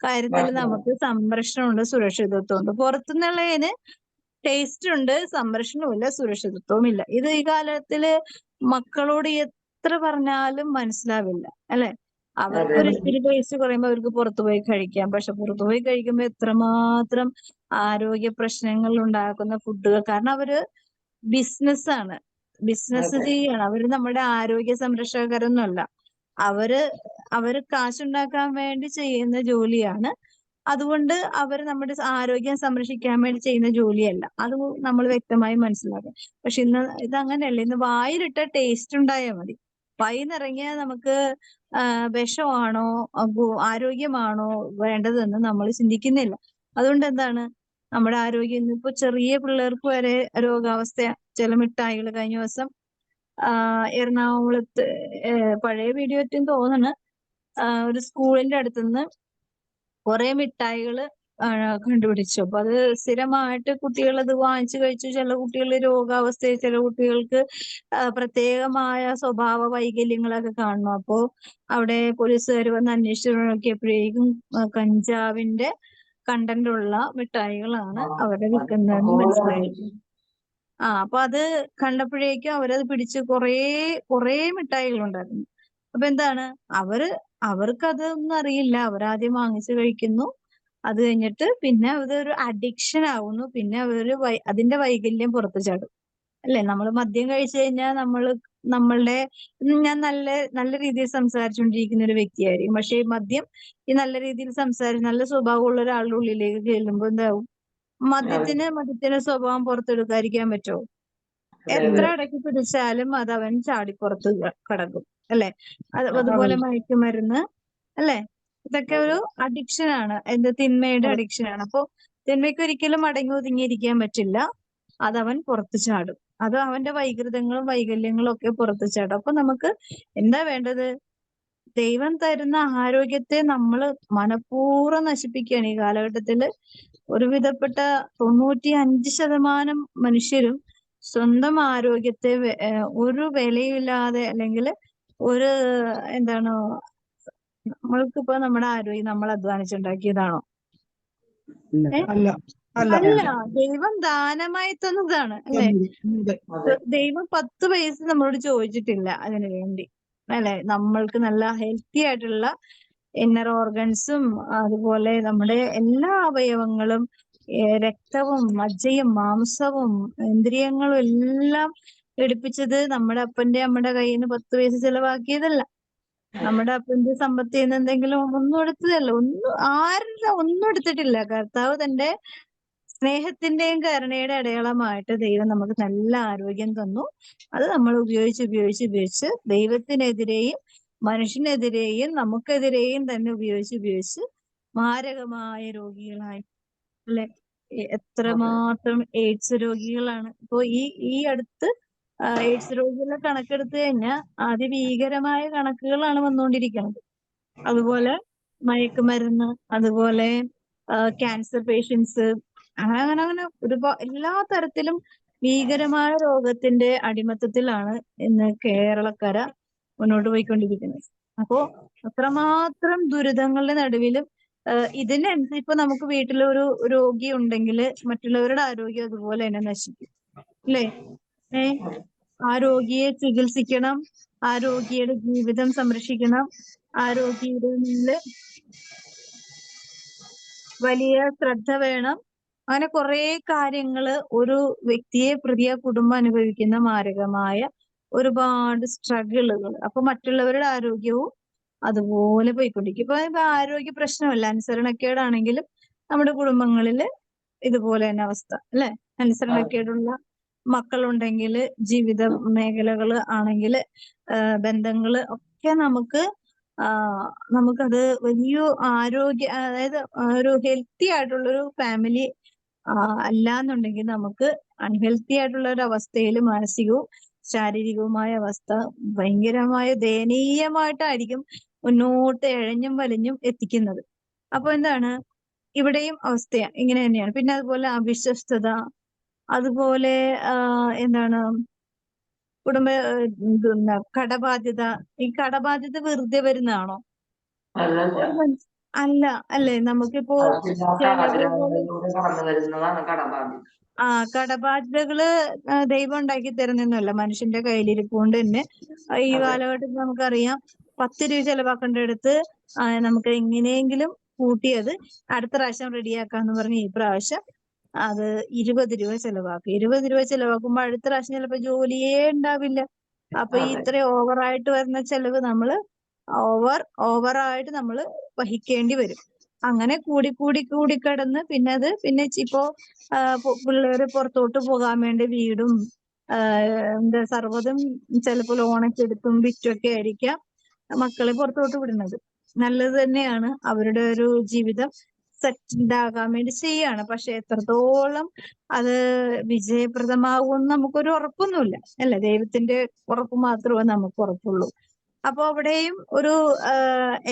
കാര്യത്തിൽ നമുക്ക് സംരക്ഷണമുണ്ട്, സുരക്ഷിതത്വമുണ്ട്. പുറത്തുനിന്നുള്ളതിന് ടേസ്റ്റ് ഉണ്ട്, സംരക്ഷണവും ഇല്ല, സുരക്ഷിതത്വവും ഇല്ല. ഇത് ഈ കാലത്തില് മക്കളോട് എത്ര പറഞ്ഞാലും മനസ്സിലാവില്ല, അല്ലെ? അവർക്കൊരു ഇത്തിരി ടേസ്റ്റ് കുറയുമ്പോൾ അവർക്ക് പുറത്തുപോയി കഴിക്കാം. പക്ഷെ പുറത്തുപോയി കഴിക്കുമ്പോൾ എത്രമാത്രം ആരോഗ്യ പ്രശ്നങ്ങൾ ഉണ്ടാക്കുന്ന ഫുഡുകൾ. കാരണം അവര് ബിസിനസ്സാണ്, ബിസിനസ് ചെയ്യാണ്. അവര് നമ്മുടെ ആരോഗ്യ സംരക്ഷകരൊന്നുമല്ല. അവര് കാശുണ്ടാക്കാൻ വേണ്ടി ചെയ്യുന്ന ജോലിയാണ് അതുകൊണ്ട് അവർ നമ്മുടെ ആരോഗ്യം സംരക്ഷിക്കാൻ വേണ്ടി ചെയ്യുന്ന ജോലിയല്ല. അത് നമ്മൾ വ്യക്തമായി മനസ്സിലാക്കുക. പക്ഷെ ഇന്ന് ഇതങ്ങനെയല്ല. ഇന്ന് വായിലിട്ട ടേസ്റ്റ് ഉണ്ടായാൽ മതി. വായിന്നിറങ്ങിയാൽ നമുക്ക് വിഷമാണോ ആരോഗ്യമാണോ വേണ്ടതെന്ന് നമ്മൾ ചിന്തിക്കുന്നില്ല. അതുകൊണ്ട് എന്താണ് നമ്മുടെ ആരോഗ്യം ഇന്നിപ്പോ ചെറിയ പിള്ളേർക്ക് വരെ രോഗാവസ്ഥ. ചില മിഠായികൾ കഴിഞ്ഞ ദിവസം എറണാകുളത്ത് പഴയ വീഡിയോ ഒറ്റും തോന്നുന്നു, ഒരു സ്കൂളിന്റെ അടുത്തുനിന്ന് കുറെ മിഠായികള് കണ്ടുപിടിച്ചു. അപ്പൊ അത് സ്ഥിരമായിട്ട് കുട്ടികൾ അത് വാങ്ങിച്ചു കഴിച്ചു. ചില കുട്ടികൾ രോഗാവസ്ഥയിൽ, ചില കുട്ടികൾക്ക് പ്രത്യേകമായ സ്വഭാവ വൈകല്യങ്ങളൊക്കെ കാണുന്നു. അപ്പോ അവിടെ പോലീസുകാർ വന്ന് അന്വേഷിച്ചു നോക്കിയപ്പോഴേക്കും കഞ്ചാവിന്റെ കണ്ടന്റ് ഉള്ള മിഠായികളാണ് അവിടെ വിൽക്കുന്നതെന്ന് മനസ്സിലായി. അപ്പൊ അത് കണ്ടപ്പോഴേക്കും അവരത് പിടിച്ച് കുറേ മിഠായികൾ ഉണ്ടായിരുന്നു. അപ്പൊ എന്താണ് അവർക്കതൊന്നും അറിയില്ല. അവരാദ്യം വാങ്ങിച്ചു കഴിക്കുന്നു. അത് കഴിഞ്ഞിട്ട് പിന്നെ അതൊരു അഡിക്ഷൻ ആവുന്നു. പിന്നെ അതിന്റെ വൈകല്യം പുറത്തു ചാടും. അല്ലെ? നമ്മൾ മദ്യം കഴിച്ചു കഴിഞ്ഞാൽ നമ്മളുടെ ഞാൻ നല്ല രീതിയിൽ സംസാരിച്ചുകൊണ്ടിരിക്കുന്ന ഒരു വ്യക്തിയായിരിക്കും. പക്ഷെ മദ്യം ഈ നല്ല രീതിയിൽ നല്ല സ്വഭാവമുള്ള ഒരാളുടെ ഉള്ളിലേക്ക് ചെല്ലുമ്പോൾ എന്താവും? മദ്യത്തിന് സ്വഭാവം പുറത്തെടുക്കാതിരിക്കാൻ പറ്റുമോ? എത്ര അടക്കി പിടിച്ചാലും അത് അവൻ ചാടിപ്പുറത്ത് കടക്കും. അല്ലെ? അതുപോലെ മയക്കുമരുന്ന്, അല്ലെ? ഇതൊക്കെ ഒരു അഡിക്ഷനാണ്. തിന്മയുടെ അഡിക്ഷനാണ്. അപ്പൊ തിന്മയ്ക്ക് ഒരിക്കലും അടങ്ങി ഒതുങ്ങിയിരിക്കാൻ പറ്റില്ല. അതവൻ പുറത്തു ചാടും. അത് അവന്റെ വൈകൃതങ്ങളും വൈകല്യങ്ങളും ഒക്കെ പുറത്തു ചാടും. അപ്പൊ നമുക്ക് എന്താ വേണ്ടത്? ദൈവം തരുന്ന ആരോഗ്യത്തെ നമ്മൾ മനഃപൂർവ്വം നശിപ്പിക്കുകയാണ് ഈ കാലഘട്ടത്തില്. ഒരുവിധപ്പെട്ട 95% മനുഷ്യരും സ്വന്തം ആരോഗ്യത്തെ ഒരു വിലയില്ലാതെ, അല്ലെങ്കിൽ ഒരു നമ്മൾക്കിപ്പോ നമ്മുടെ ആരോഗ്യം നമ്മൾ അധ്വാനിച്ചുണ്ടാക്കിയതാണോ? അല്ല, ദൈവം ദാനമായി തന്നതാണ്. അല്ലെ? ദൈവം 10 പൈസ നമ്മളോട് ചോദിച്ചിട്ടില്ല അതിനു വേണ്ടി. അല്ലെ? നമ്മൾക്ക് നല്ല ഹെൽത്തി ആയിട്ടുള്ള ഇന്നർ ഓർഗൻസും അതുപോലെ നമ്മുടെ എല്ലാ അവയവങ്ങളും, രക്തവും മജ്ജയും മാംസവും ഇന്ദ്രിയങ്ങളും എല്ലാം എടുപ്പിച്ചത് നമ്മുടെ അപ്പന്റെ അമ്മയുടെ കയ്യിൽ നിന്ന് 10 പൈസ ചെലവാക്കിയതല്ല. നമ്മുടെ അപ്പന്റെ സമ്പത്തിൽ നിന്ന് എന്തെങ്കിലും ഒന്നും എടുത്തതല്ല. ഒന്നും എടുത്തിട്ടില്ല. കർത്താവ് തന്റെ സ്നേഹത്തിന്റെയും കരുണയുടെ അടയാളമായിട്ട് ദൈവം നമുക്ക് നല്ല ആരോഗ്യം തന്നു. അത് നമ്മൾ ഉപയോഗിച്ച് ദൈവത്തിനെതിരെയും മനുഷ്യനെതിരെയും നമുക്കെതിരെയും തന്നെ ഉപയോഗിച്ച് മാരകമായ രോഗികളായി. അല്ലെ? എത്രമാത്രം എയ്ഡ്സ് രോഗികളാണ്. ഇപ്പോ ഈ അടുത്ത് എയ്ഡ്സ് രോഗികളുടെ കണക്കെടുത്തു കഴിഞ്ഞാൽ അതിഭീകരമായ കണക്കുകളാണ് വന്നുകൊണ്ടിരിക്കുന്നത്. അതുപോലെ മയക്കുമരുന്ന്, അതുപോലെ ക്യാൻസർ പേഷ്യൻസ്, അങ്ങനെ എല്ലാ തരത്തിലും ഭീകരമായ രോഗത്തിന്റെ അടിമത്തത്തിലാണ് ഇന്ന് കേരളക്കര മുന്നോട്ട് പോയിക്കൊണ്ടിരിക്കുന്നത്. അപ്പോ അത്രമാത്രം ദുരിതങ്ങളുടെ നടുവിലും ഇതിനനുസരിച്ച് ഇപ്പൊ നമുക്ക് വീട്ടിലൊരു രോഗി ഉണ്ടെങ്കിൽ മറ്റുള്ളവരുടെ ആരോഗ്യം അതുപോലെ തന്നെ നശിക്കും. അല്ലേ? ആ രോഗിയെ ചികിത്സിക്കണം, ആ രോഗിയുടെ ജീവിതം സംരക്ഷിക്കണം, ആ രോഗിയുടെ വലിയ ശ്രദ്ധ വേണം. അങ്ങനെ കുറെ കാര്യങ്ങള് ഒരു വ്യക്തിയെ പ്രതി ആ കുടുംബം അനുഭവിക്കുന്ന മാരകമായ ഒരുപാട് സ്ട്രഗിളുകൾ. അപ്പൊ മറ്റുള്ളവരുടെ ആരോഗ്യവും അതുപോലെ പോയിക്കൊണ്ടിരിക്കും. ഇപ്പൊ ആരോഗ്യ പ്രശ്നമല്ല, അനുസരണക്കേടാണെങ്കിലും നമ്മുടെ കുടുംബങ്ങളില് ഇതുപോലെ തന്നെ അവസ്ഥ. അല്ലെ? അനുസരണക്കേടുള്ള മക്കളുണ്ടെങ്കിൽ, ജീവിത മേഖലകള് ആണെങ്കിൽ, ബന്ധങ്ങള് ഒക്കെ നമുക്കത് വലിയ ആരോഗ്യ, അതായത് ഒരു ഹെൽത്തി ആയിട്ടുള്ളൊരു ഫാമിലി അല്ലാന്നുണ്ടെങ്കിൽ നമുക്ക് അൺഹെൽത്തി ആയിട്ടുള്ള ഒരു അവസ്ഥയിൽ മാനസികവും ശാരീരികവുമായ അവസ്ഥ ഭയങ്കരമായ ദയനീയമായിട്ടായിരിക്കും മുന്നോട്ട് എഴഞ്ഞും വലിഞ്ഞും എത്തിക്കുന്നത്. അപ്പൊ എന്താണ്? ഇവിടെയും അവസ്ഥ ഇങ്ങനെ തന്നെയാണ്. പിന്നെ അതുപോലെ അവിശ്വസ്തത, അതുപോലെ കടബാധ്യത. ഈ കടബാധ്യത വെറുതെ വരുന്നതാണോ? അല്ല, അല്ലേ? നമുക്കിപ്പോ കടബാധ്യതകള് ദൈവം ഉണ്ടാക്കി തരുന്നൊന്നുമല്ല, മനുഷ്യന്റെ കയ്യിലിരിപ്പ് കൊണ്ട് തന്നെ. ഈ കാലഘട്ടത്തിൽ നമുക്കറിയാം, 10 രൂപ ചെലവാക്കേണ്ടടുത്ത് നമുക്ക് എങ്ങനെയെങ്കിലും കൂട്ടിയത് അടുത്ത പ്രാവശ്യം റെഡിയാക്കാന്ന് പറഞ്ഞ് ഈ പ്രാവശ്യം അത് 20 രൂപ ചെലവാക്കും. 20 രൂപ ചെലവാക്കുമ്പോ അടുത്ത പ്രാവശ്യം ചിലപ്പോ ജോലിയേ ഉണ്ടാവില്ല. അപ്പൊ ഈ ഇത്രയും ഓവറായിട്ട് വരുന്ന ചെലവ് ഓവറായിട്ട് നമ്മള് വഹിക്കേണ്ടി വരും. അങ്ങനെ കൂടി കിടന്ന് പിന്നെ ഇപ്പോ പിള്ളേര് പുറത്തോട്ട് പോകാൻ വേണ്ടി വീടും എന്താ സർവ്വതും ചിലപ്പോൾ ലോണൊക്കെ എടുത്തും വിറ്റൊക്കെ ആയിരിക്കാം മക്കളെ പുറത്തോട്ട് വിടുന്നത്. നല്ലത് തന്നെയാണ്, അവരുടെ ഒരു ജീവിതം സെറ്റിൽഡ് ആകാൻ വേണ്ടി ചെയ്യാണ്. പക്ഷെ എത്രത്തോളം അത് വിജയപ്രദമാകുമെന്ന് നമുക്കൊരു ഉറപ്പൊന്നുമില്ല, അല്ലെ? ദൈവത്തിന്റെ ഉറപ്പ് മാത്രമേ നമുക്ക് ഉറപ്പുള്ളൂ. അപ്പൊ അവിടെയും ഒരു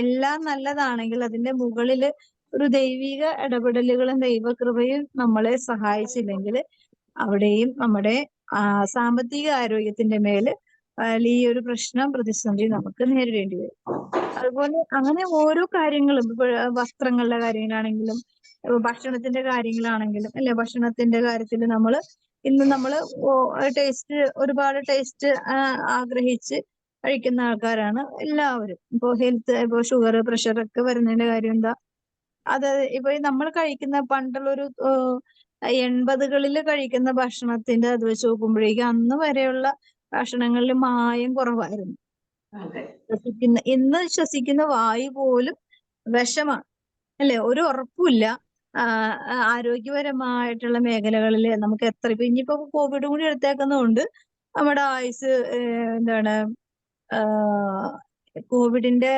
എല്ലാം നല്ലതാണെങ്കിൽ അതിന്റെ മുകളില് ഒരു ദൈവിക ഇടപെടലുകളും ദൈവകൃപയും നമ്മളെ സഹായിച്ചില്ലെങ്കിൽ അവിടെയും നമ്മുടെ സാമ്പത്തിക ആരോഗ്യത്തിന്റെ മേല് വലിയൊരു പ്രതിസന്ധി നമുക്ക് നേരിടേണ്ടി വരും. അതുപോലെ അങ്ങനെ ഓരോ കാര്യങ്ങളും, ഇപ്പൊ വസ്ത്രങ്ങളുടെ കാര്യങ്ങളാണെങ്കിലും ഭക്ഷണത്തിന്റെ കാര്യങ്ങളാണെങ്കിലും, അല്ലെ? ഭക്ഷണത്തിന്റെ കാര്യത്തിൽ ഇന്ന് നമ്മള് ഒരുപാട് ടേസ്റ്റ് ആഗ്രഹിച്ച് കഴിക്കുന്ന ആൾക്കാരാണ് എല്ലാവരും. ഇപ്പൊ ഷുഗർ, പ്രഷർ ഒക്കെ വരുന്നതിന്റെ കാര്യം എന്താ? അത് ഇപ്പൊ നമ്മൾ കഴിക്കുന്ന പണ്ടുള്ളൊരു 80കളിൽ കഴിക്കുന്ന ഭക്ഷണത്തിന്റെ അത് വെച്ച് നോക്കുമ്പോഴേക്കും അന്ന് വരെയുള്ള ഭക്ഷണങ്ങളിൽ മായം കുറവായിരുന്നു. ഇന്ന് ശ്വസിക്കുന്ന വായു പോലും വിഷമാണ്, അല്ലെ? ഒരു ഉറപ്പുമില്ല. ആരോഗ്യപരമായിട്ടുള്ള മേഖലകളിൽ നമുക്ക് ഇപ്പൊ ഇനിയിപ്പോ കോവിഡ് കൂടി എടുത്തേക്കുന്നതുകൊണ്ട് നമ്മുടെ ആയുസ് കോവിഡിന്റെ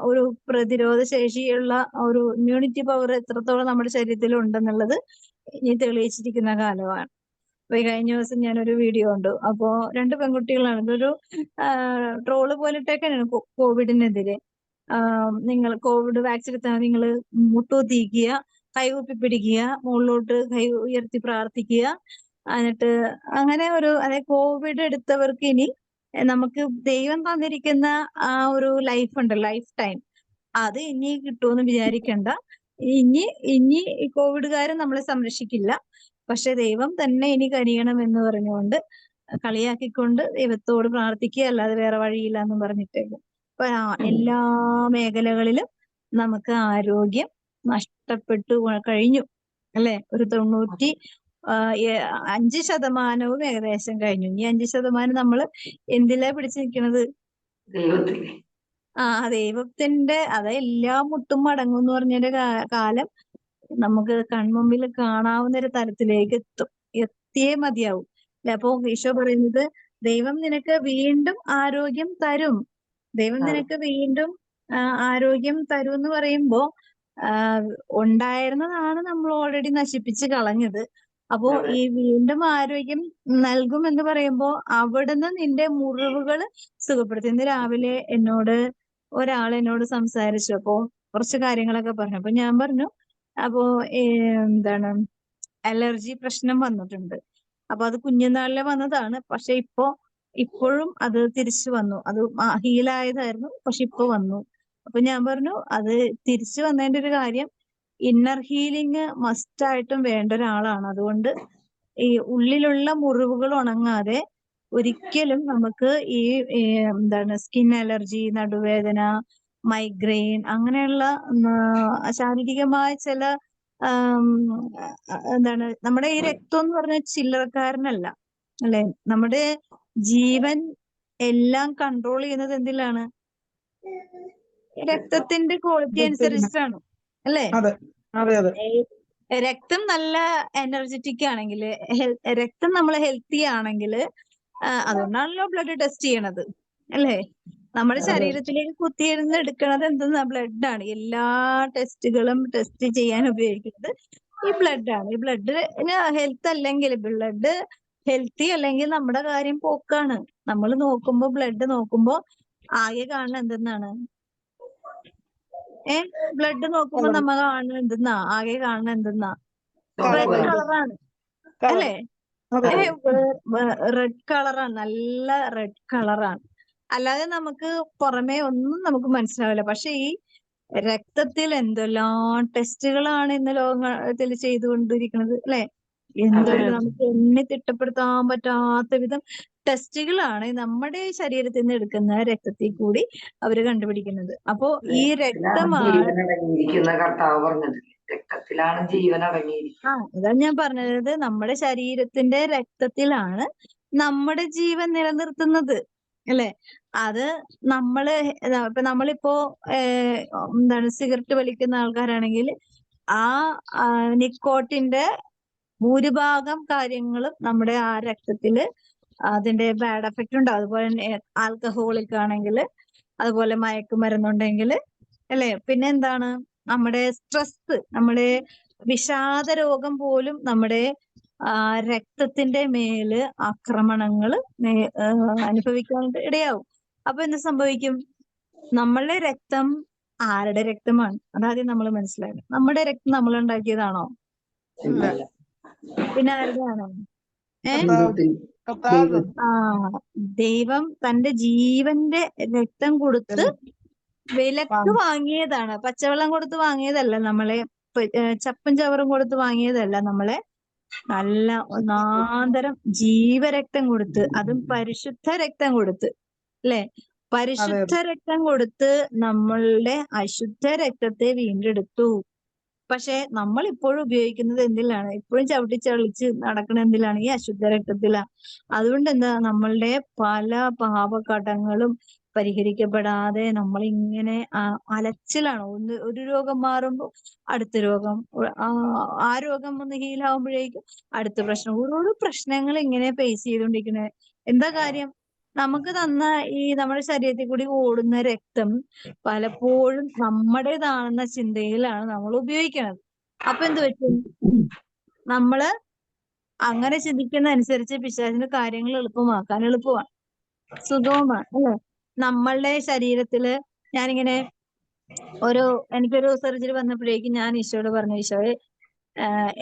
ഒരു പ്രതിരോധ ശേഷിയുള്ള ഒരു ഇമ്മ്യൂണിറ്റി പവർ എത്രത്തോളം നമ്മുടെ ശരീരത്തിൽ ഉണ്ടെന്നുള്ളത് ഇനി തെളിയിച്ചിരിക്കുന്ന കാലമാണ്. അപ്പൊ ഈ കഴിഞ്ഞ ദിവസം ഞാനൊരു വീഡിയോ കണ്ടു. അപ്പോ 2 പെൺകുട്ടികളാണ്. ഇതൊരു ട്രോള് പോലിട്ടൊക്കെയാണ് കോവിഡിനെതിരെ. നിങ്ങൾ കോവിഡ് വാക്സിൻ എടുത്താൽ നിങ്ങൾ മുട്ടുകുത്തിക്കുക, കൈകുപ്പി പിടിക്കുക, മുകളിലോട്ട് കൈ ഉയർത്തി പ്രാർത്ഥിക്കുക. എന്നിട്ട് അങ്ങനെ അതായത് കോവിഡ് എടുത്തവർക്ക് ഇനി നമുക്ക് ദൈവം തന്നിരിക്കുന്ന ആ ഒരു ലൈഫ് ഉണ്ട്, ലൈഫ് ടൈം, അത് ഇനി കിട്ടുമെന്ന് വിചാരിക്കണ്ട. ഇനി ഈ കോവിഡുകാരൻ നമ്മളെ സംരക്ഷിക്കില്ല, പക്ഷെ ദൈവം തന്നെ ഇനി കനിയണം എന്ന് പറഞ്ഞുകൊണ്ട് കളിയാക്കിക്കൊണ്ട് ദൈവത്തോട് പ്രാർത്ഥിക്കുക, അല്ലാതെ വേറെ വഴിയില്ല എന്ന് പറഞ്ഞിട്ടേക്കും. അപ്പൊ എല്ലാ മേഖലകളിലും നമുക്ക് ആരോഗ്യം നഷ്ടപ്പെട്ടു കഴിഞ്ഞു, അല്ലെ? ഒരു 95% ഏകദേശം കഴിഞ്ഞു. ഇനി 5% നമ്മൾ എന്തിലാ പിടിച്ചു നിൽക്കുന്നത്? ദൈവത്തിന്റെ അതെല്ലാം മുട്ടും മടങ്ങും എന്ന് പറഞ്ഞതിന്റെ കാലം നമുക്ക് കൺമുമ്പിൽ കാണാവുന്ന ഒരു തലത്തിലേക്ക് എത്തിയേ മതിയാവും, അല്ലെ? അപ്പൊ ഈശോ പറയുന്നത് ദൈവം നിനക്ക് വീണ്ടും ആരോഗ്യം തരും, ദൈവം നിനക്ക് വീണ്ടും ആരോഗ്യം തരും എന്ന് പറയുമ്പോ ഉണ്ടായിരുന്നതാണ് നമ്മൾ ഓൾറെഡി നശിപ്പിച്ച് കളഞ്ഞത്. അപ്പോ ഈ വീണ്ടും ആരോഗ്യം നൽകും എന്ന് പറയുമ്പോ അവിടുന്ന് നിന്റെ മുറിവുകൾ സുഖപ്പെടുത്തും. ഇന്ന് രാവിലെ ഒരാൾ എന്നോട് സംസാരിച്ചു. അപ്പോ കുറച്ച് കാര്യങ്ങളൊക്കെ പറഞ്ഞു. അപ്പൊ ഞാൻ പറഞ്ഞു, അപ്പോ അലർജി പ്രശ്നം വന്നിട്ടുണ്ട്. അപ്പൊ അത് കുഞ്ഞുനാളിലെ വന്നതാണ്, പക്ഷെ ഇപ്പോഴും അത് തിരിച്ചു വന്നു. അത് ഹീലായതായിരുന്നു, പക്ഷെ ഇപ്പൊ വന്നു. അപ്പൊ ഞാൻ പറഞ്ഞു, അത് തിരിച്ചു വന്നതിന്റെ ഒരു കാര്യം ഇന്നർ ഹീലിംഗ് മസ്റ്റ് ആയിട്ടും വേണ്ട ഒരാളാണ്. അതുകൊണ്ട് ഈ ഉള്ളിലുള്ള മുറിവുകൾ ഉണങ്ങാതെ ഒരിക്കലും നമുക്ക് ഈ സ്കിൻ അലർജി, നടുവേദന, മൈഗ്രെയിൻ അങ്ങനെയുള്ള ശാരീരികമായ ചില നമ്മുടെ ഈ രക്തം എന്ന് പറഞ്ഞ ചില്ലറക്കാരനല്ല, അല്ലെ? നമ്മുടെ ജീവൻ എല്ലാം കൺട്രോൾ ചെയ്യുന്നത് എന്തിലാണ്? രക്തത്തിന്റെ ക്വാളിറ്റി അനുസരിച്ചിട്ടാണ്, അല്ലെ? രക്തം നല്ല എനർജറ്റിക് ആണെങ്കിൽ, രക്തം നമ്മൾ ഹെൽത്തി ആണെങ്കിൽ, അതുകൊണ്ടാണല്ലോ ബ്ലഡ് ടെസ്റ്റ് ചെയ്യണത്, അല്ലേ? നമ്മുടെ ശരീരത്തിലേക്ക് കുത്തിയിരുന്ന് എടുക്കണത് എന്തെന്നാ? ബ്ലഡ് ആണ്. എല്ലാ ടെസ്റ്റുകളും ടെസ്റ്റ് ചെയ്യാൻ ഉപയോഗിക്കുന്നത് ഈ ബ്ലഡ് ആണ്. ഈ ബ്ലഡ് ബ്ലഡ് ഹെൽത്തി അല്ലെങ്കിൽ നമ്മുടെ കാര്യം പോക്കാണ്. നമ്മൾ ബ്ലഡ് നോക്കുമ്പോ ആകെ കാണുന്ന എന്തെന്നാണ്? ബ്ലഡ് നോക്കുമ്പോ നമ്മ കാണുന്നത് എന്തെന്നാ? ആകെ കാണുന്ന എന്തെന്നാ? റെഡ് കളറാണ്, അല്ലേ? റെഡ് കളറാണ്, നല്ല റെഡ് കളറാണ്. അല്ലാതെ നമുക്ക് പുറമേ ഒന്നും നമുക്ക് മനസ്സിലാവില്ല. പക്ഷെ ഈ രക്തത്തിൽ എന്തെല്ലാം ടെസ്റ്റുകളാണ് ഇന്ന് ലോകത്തിൽ ചെയ്തുകൊണ്ടിരിക്കുന്നത്, അല്ലെ? നമുക്ക് എണ്ണി തിട്ടപ്പെടുത്താൻ പറ്റാത്ത വിധം ടെസ്റ്റുകളാണ് നമ്മുടെ ശരീരത്തിൽ നിന്ന് എടുക്കുന്ന രക്തത്തിൽ കൂടി അവര് കണ്ടുപിടിക്കുന്നത്. അപ്പോ ഈ രക്തമാണ് രക്തത്തിലാണ് ജീവൻ അടങ്ങിയിരിക്കുന്നത്. അതാണ് ഞാൻ പറഞ്ഞത്. നമ്മുടെ ശരീരത്തിന്റെ രക്തത്തിലാണ് നമ്മുടെ ജീവൻ നിലനിർത്തുന്നത്. അല്ലെ? അത് നമ്മള് ഇപ്പൊ നമ്മളിപ്പോ ഏഹ് എന്താണ് സിഗരറ്റ് വലിക്കുന്ന ആൾക്കാരാണെങ്കിൽ ആ നിക്കോട്ടിന്റെ ഭൂരിഭാഗം കാര്യങ്ങളും നമ്മുടെ ആ രക്തത്തില് അതിന്റെ ബാഡ് എഫക്റ്റ് ഉണ്ടാവും. അതുപോലെ തന്നെ ആൽക്കഹോളിക് ആണെങ്കിൽ, അതുപോലെ മയക്കുമരുന്നുണ്ടെങ്കിൽ, അല്ലെ? പിന്നെ എന്താണ്, നമ്മുടെ സ്ട്രെസ്, നമ്മുടെ വിഷാദ രോഗം പോലും നമ്മുടെ രക്തത്തിന്റെ മേല് ആക്രമണങ്ങൾ അനുഭവിക്കാനായിട്ട് ഇടയാവും. അപ്പൊ എന്ത് സംഭവിക്കും? നമ്മളുടെ രക്തം ആരുടെ രക്തമാണ്? അതാദ്യം നമ്മൾ മനസ്സിലാക്കണം. നമ്മുടെ രക്തം നമ്മൾ ഉണ്ടാക്കിയതാണോ? ഇല്ല. പിന്നെ ആരുടെയാണോ? ദൈവത്തിന് കർത്താവ് ആ ദൈവം തന്റെ ജീവന്റെ രക്തം കൊടുത്ത് വിലക്ക് വാങ്ങിയതാണ്. പച്ചവെള്ളം കൊടുത്ത് വാങ്ങിയതല്ല നമ്മളെ, ചപ്പും ചവറും കൊടുത്ത് വാങ്ങിയതല്ല നമ്മളെ. നല്ല ഒന്നാന്തരം ജീവരക്തം കൊടുത്ത്, അതും പരിശുദ്ധ രക്തം കൊടുത്ത്, അല്ലെ? പരിശുദ്ധ രക്തം കൊടുത്ത് നമ്മളുടെ അശുദ്ധ രക്തത്തെ വീണ്ടെടുത്തു. പക്ഷെ നമ്മൾ ഇപ്പോഴും ഉപയോഗിക്കുന്നത് എന്തിലാണ്? ഇപ്പോഴും ചവിട്ടി ചളിച്ച് നടക്കണ എന്തിലാണ്? ഈ അശുദ്ധ രക്തത്തിലാണ്. അതുകൊണ്ട് എന്താ, നമ്മളുടെ പല പാപകടങ്ങളും പരിഹരിക്കപ്പെടാതെ നമ്മളിങ്ങനെ അലച്ചിലാണ്. ഒരു രോഗം മാറുമ്പോൾ അടുത്ത രോഗം, ആ രോഗം ഒന്ന് ഹീലാവുമ്പോഴേക്കും അടുത്ത പ്രശ്നം, ഓരോരോ പ്രശ്നങ്ങൾ ഇങ്ങനെ ഫേസ് ചെയ്തുകൊണ്ടിരിക്കണേ. എന്താ കാര്യം? നമുക്ക് തന്ന ഈ നമ്മുടെ ശരീരത്തിൽ കൂടി ഓടുന്ന രക്തം പലപ്പോഴും നമ്മുടേതാണെന്ന ചിന്തയിലാണ് നമ്മൾ ഉപയോഗിക്കുന്നത്. അപ്പൊ എന്ത് പറ്റും? നമ്മള് അങ്ങനെ ചിന്തിക്കുന്ന അനുസരിച്ച് പിശാചിന് കാര്യങ്ങൾ എളുപ്പമാക്കാൻ എളുപ്പമാണ്, സുഗമമാണ്, അല്ലെ? നമ്മളുടെ ശരീരത്തില് ഞാനിങ്ങനെ എനിക്കൊരു സർജറി വന്നപ്പോഴേക്കും ഞാൻ ഈശോയോട് പറഞ്ഞു, ഈശോയെ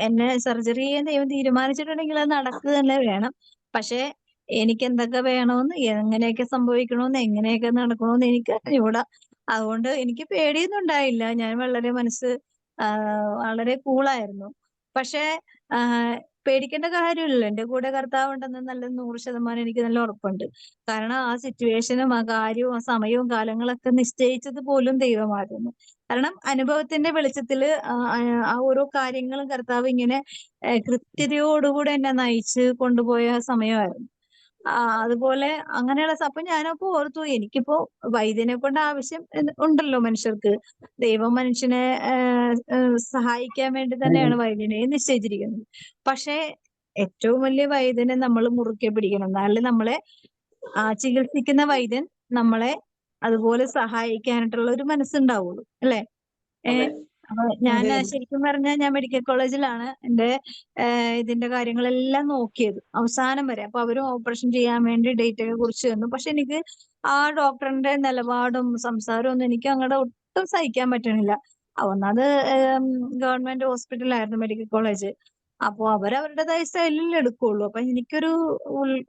എന്നെ സർജറി ചെയ്യാൻ ദൈവം തീരുമാനിച്ചിട്ടുണ്ടെങ്കിൽ അത് നടക്കുക തന്നെ വേണം. പക്ഷെ എനിക്ക് എന്തൊക്കെ വേണമെന്ന്, എങ്ങനെയൊക്കെ സംഭവിക്കണമെന്ന്, എങ്ങനെയൊക്കെ നടക്കണമെന്ന് എനിക്ക് അറിഞ്ഞൂടാ. അതുകൊണ്ട് എനിക്ക് പേടിയൊന്നും ഉണ്ടായില്ല. ഞാൻ വളരെ വളരെ കൂളായിരുന്നു. പക്ഷെ പേടിക്കേണ്ട കാര്യമില്ലല്ലോ. എന്റെ കൂടെ കർത്താവ് ഉണ്ടെന്ന് നല്ല 100% എനിക്ക് നല്ല ഉറപ്പുണ്ട്. കാരണം ആ സിറ്റുവേഷനും ആ കാര്യവും ആ സമയവും കാലങ്ങളൊക്കെ നിശ്ചയിച്ചത് പോലും ദൈവമായിരുന്നു. കാരണം അനുഭവത്തിന്റെ വെളിച്ചത്തില് ആ ഓരോ കാര്യങ്ങളും കർത്താവ് ഇങ്ങനെ കൃത്യതയോടുകൂടെ എന്നെ നയിച്ച് കൊണ്ടുപോയ സമയമായിരുന്നു. അതുപോലെ അങ്ങനെയുള്ള അപ്പൊ ഞാനപ്പോ ഓർത്തു, എനിക്കിപ്പോ വൈദ്യനെ കൊണ്ട് ആവശ്യം ഉണ്ടല്ലോ മനുഷ്യർക്ക്. ദൈവം മനുഷ്യനെ സഹായിക്കാൻ വേണ്ടി തന്നെയാണ് വൈദ്യനെ നിശ്ചയിച്ചിരിക്കുന്നത്. പക്ഷെ ഏറ്റവും വലിയ വൈദ്യനെ നമ്മൾ മുറുക്കെ പിടിക്കണം. എന്നാലും നമ്മളെ ചികിത്സിക്കുന്ന വൈദ്യൻ നമ്മളെ അതുപോലെ സഹായിക്കാനായിട്ടുള്ള ഒരു മനസ്സുണ്ടാവുള്ളൂ, അല്ലെ? അപ്പൊ ഞാൻ ശരിക്കും പറഞ്ഞാൽ ഞാൻ മെഡിക്കൽ കോളേജിലാണ് എന്റെ ഇതിന്റെ കാര്യങ്ങളെല്ലാം നോക്കിയത് അവസാനം വരെ. അപ്പൊ അവരും ഓപ്പറേഷൻ ചെയ്യാൻ വേണ്ടി ഡേറ്റ് ഒക്കെ കുറിച്ച് തന്നു. പക്ഷെ എനിക്ക് ആ ഡോക്ടറിന്റെ നിലപാടും സംസാരവും ഒന്നും എനിക്ക് അങ്ങോട്ട് ഒട്ടും സഹിക്കാൻ പറ്റണില്ല. ഒന്നാമത് ഗവൺമെന്റ് ഹോസ്പിറ്റലായിരുന്നു മെഡിക്കൽ കോളേജ്. അപ്പൊ അവരവരുടേതായ സ്റ്റൈലിൽ എടുക്കുള്ളൂ. അപ്പൊ എനിക്കൊരു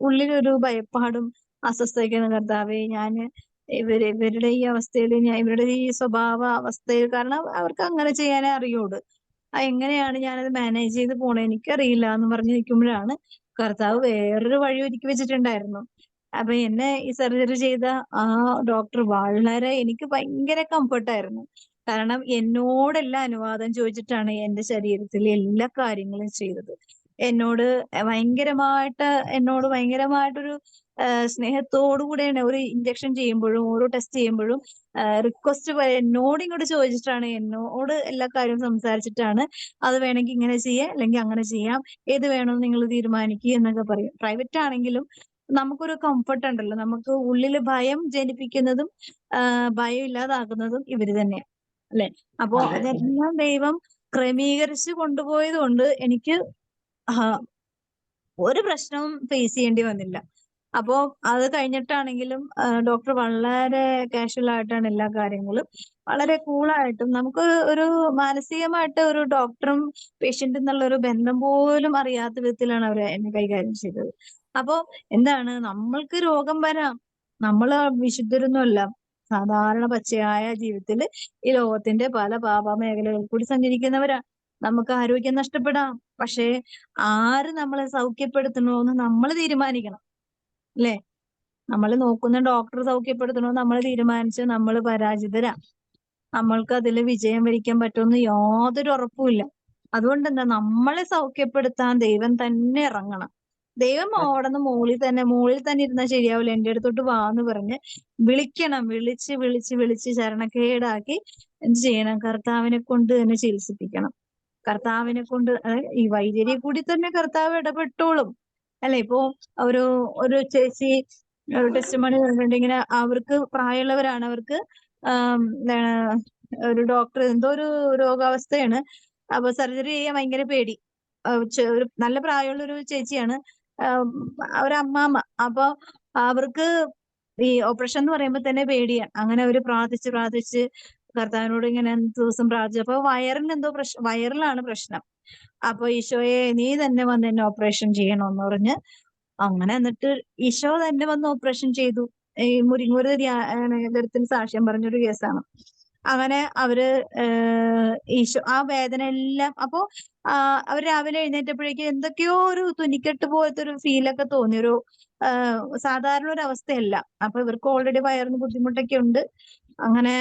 ഉള്ളിലൊരു ഭയപ്പാടും അസ്വസ്ഥതയ്ക്കുന്ന കർത്താവേ, ഞാന് ഇവരുടെ ഈ അവസ്ഥയിൽ, ഇവരുടെ ഈ സ്വഭാവ അവസ്ഥയിൽ, കാരണം അവർക്ക് അങ്ങനെ ചെയ്യാനേ അറിയുള്ളൂ. എങ്ങനെയാണ് ഞാനത് മാനേജ് ചെയ്ത് പോണേ എനിക്കറിയില്ല എന്ന് പറഞ്ഞു നിൽക്കുമ്പോഴാണ് കർത്താവ് വേറൊരു വഴി ഒരുക്കി വെച്ചിട്ടുണ്ടായിരുന്നു. അപ്പൊ എന്നെ ഈ സർജറി ചെയ്ത ആ ഡോക്ടർ എനിക്ക് ഭയങ്കര കംഫർട്ടായിരുന്നു. കാരണം എന്നോടെല്ലാം അനുവാദം ചോദിച്ചിട്ടാണ് എന്റെ ശരീരത്തിലെ എല്ലാ കാര്യങ്ങളും ചെയ്തത്. എന്നോട് ഭയങ്കരമായിട്ടൊരു സ്നേഹത്തോടു കൂടെയാണ് ഒരു ഇഞ്ചക്ഷൻ ചെയ്യുമ്പോഴും ഓരോ ടെസ്റ്റ് ചെയ്യുമ്പോഴും റിക്വസ്റ്റ് എന്നോട് ഇങ്ങോട്ട് ചോദിച്ചിട്ടാണ്, എന്നോട് എല്ലാ കാര്യവും സംസാരിച്ചിട്ടാണ് അത് വേണമെങ്കിൽ ഇങ്ങനെ ചെയ്യാം, അല്ലെങ്കിൽ അങ്ങനെ ചെയ്യാം, ഏത് വേണമെന്ന് നിങ്ങൾ തീരുമാനിക്കുക എന്നൊക്കെ പറയും. പ്രൈവറ്റ് ആണെങ്കിലും നമുക്കൊരു കംഫർട്ട് ഉണ്ടല്ലോ. നമുക്ക് ഉള്ളില് ഭയം ജനിപ്പിക്കുന്നതും ഭയം ഇല്ലാതാക്കുന്നതും ഇവര് തന്നെയാണ്, അല്ലെ? അപ്പോ അതെല്ലാം ദൈവം ക്രമീകരിച്ച് കൊണ്ടുപോയത് കൊണ്ട് എനിക്ക് ഒരു പ്രശ്നവും ഫേസ് ചെയ്യേണ്ടി വന്നില്ല. അപ്പോ അത് കഴിഞ്ഞിട്ടാണെങ്കിലും ഡോക്ടർ വളരെ കാഷ്വൽ ആയിട്ടാണ് എല്ലാ കാര്യങ്ങളും, വളരെ കൂളായിട്ടും, നമുക്ക് ഒരു മാനസികമായിട്ട് ഒരു ഡോക്ടറും പേഷ്യന്റും എന്നുള്ള ഒരു ബന്ധം പോലും അറിയാത്ത വിധത്തിലാണ് അവർ എന്നെ കൈകാര്യം ചെയ്തത്. അപ്പോ എന്താണ്, നമ്മൾക്ക് രോഗം വരാം, നമ്മൾ വിശുദ്ധരൊന്നുമല്ല, സാധാരണ പച്ചയായ ജീവിതത്തിൽ ഈ ലോകത്തിന്റെ പല പാപ മേഖലകളിൽ കൂടി സഞ്ചരിക്കുന്നവരാ. നമുക്ക് ആരോഗ്യം നഷ്ടപ്പെടാം. പക്ഷേ ആര് നമ്മളെ സൗഖ്യപ്പെടുത്തണോന്ന് നമ്മൾ തീരുമാനിക്കണം, അല്ലെ? നമ്മൾ നോക്കുന്ന ഡോക്ടർ സൗഖ്യപ്പെടുത്തണോ നമ്മൾ തീരുമാനിച്ച് നമ്മൾ പരാജിതരാ. നമ്മൾക്ക് അതിൽ വിജയം വരിക്കാൻ പറ്റുമെന്ന് യാതൊരു ഉറപ്പുമില്ല. അതുകൊണ്ട് എന്താ, നമ്മളെ സൗഖ്യപ്പെടുത്താൻ ദൈവം തന്നെ ഇറങ്ങണം. ദൈവം ഓടുന്ന മുകളിൽ തന്നെ ഇരുന്നാൽ ശരിയാവില്ല, എന്റെ അടുത്തോട്ട് വാന്ന് പറഞ്ഞ് വിളിക്കണം. വിളിച്ച് ശരണക്കേടാക്കി എന്ത് ചെയ്യണം? കർത്താവിനെ കൊണ്ട് തന്നെ ചികിത്സിപ്പിക്കണം. കർത്താവിനെ കൊണ്ട് ഈ വൈദ്യരെ കൂടി തന്നെ കർത്താവ് ഇടപെട്ടോളും. അല്ലെ? ഇപ്പോ ഒരു ഒരു ചേച്ചി ടെസ്റ്റ് മണി പറഞ്ഞിട്ടുണ്ട്, ഇങ്ങനെ അവർക്ക് പ്രായമുള്ളവരാണ്, അവർക്ക് എന്താണ് ഒരു ഡോക്ടർ എന്തോ ഒരു രോഗാവസ്ഥയാണ്, അപ്പൊ സർജറി ചെയ്യാൻ ഭയങ്കര പേടി. ഒരു നല്ല പ്രായമുള്ള ഒരു ചേച്ചിയാണ്, ഒരു അമ്മാമ്മ. അപ്പൊ അവർക്ക് ഈ ഓപ്പറേഷൻ എന്ന് പറയുമ്പോ തന്നെ പേടിയാണ്. അങ്ങനെ അവര് പ്രാർത്ഥിച്ച് കർത്താവിനോട് ഇങ്ങനെ ദിവസം പ്രാർത്ഥിച്ചു. അപ്പൊ വയറിലാണ് പ്രശ്നം. അപ്പൊ ഈശോയെ നീ തന്നെ വന്ന് എന്നെ ഓപ്പറേഷൻ ചെയ്യണമെന്ന് പറഞ്ഞ് അങ്ങനെ എന്നിട്ട് ഈശോ തന്നെ വന്ന് ഓപ്പറേഷൻ ചെയ്തു. ഈ മുരിങ്ങൂര് ദരത്തിന് സാക്ഷ്യം പറഞ്ഞൊരു കേസാണ്. അങ്ങനെ അവര് ഈശോ ആ വേദന എല്ലാം, അപ്പൊ അവർ രാവിലെ എഴുന്നേറ്റപ്പോഴേക്കും എന്തൊക്കെയോ ഒരു തുന്നിക്കെട്ട് പോലത്തെ ഒരു ഫീലൊക്കെ തോന്നി. ഒരു സാധാരണ ഒരു അവസ്ഥയല്ല. അപ്പൊ ഇവർക്ക് ഓൾറെഡി വയറിന് ബുദ്ധിമുട്ടൊക്കെ ഉണ്ട്. അങ്ങനെ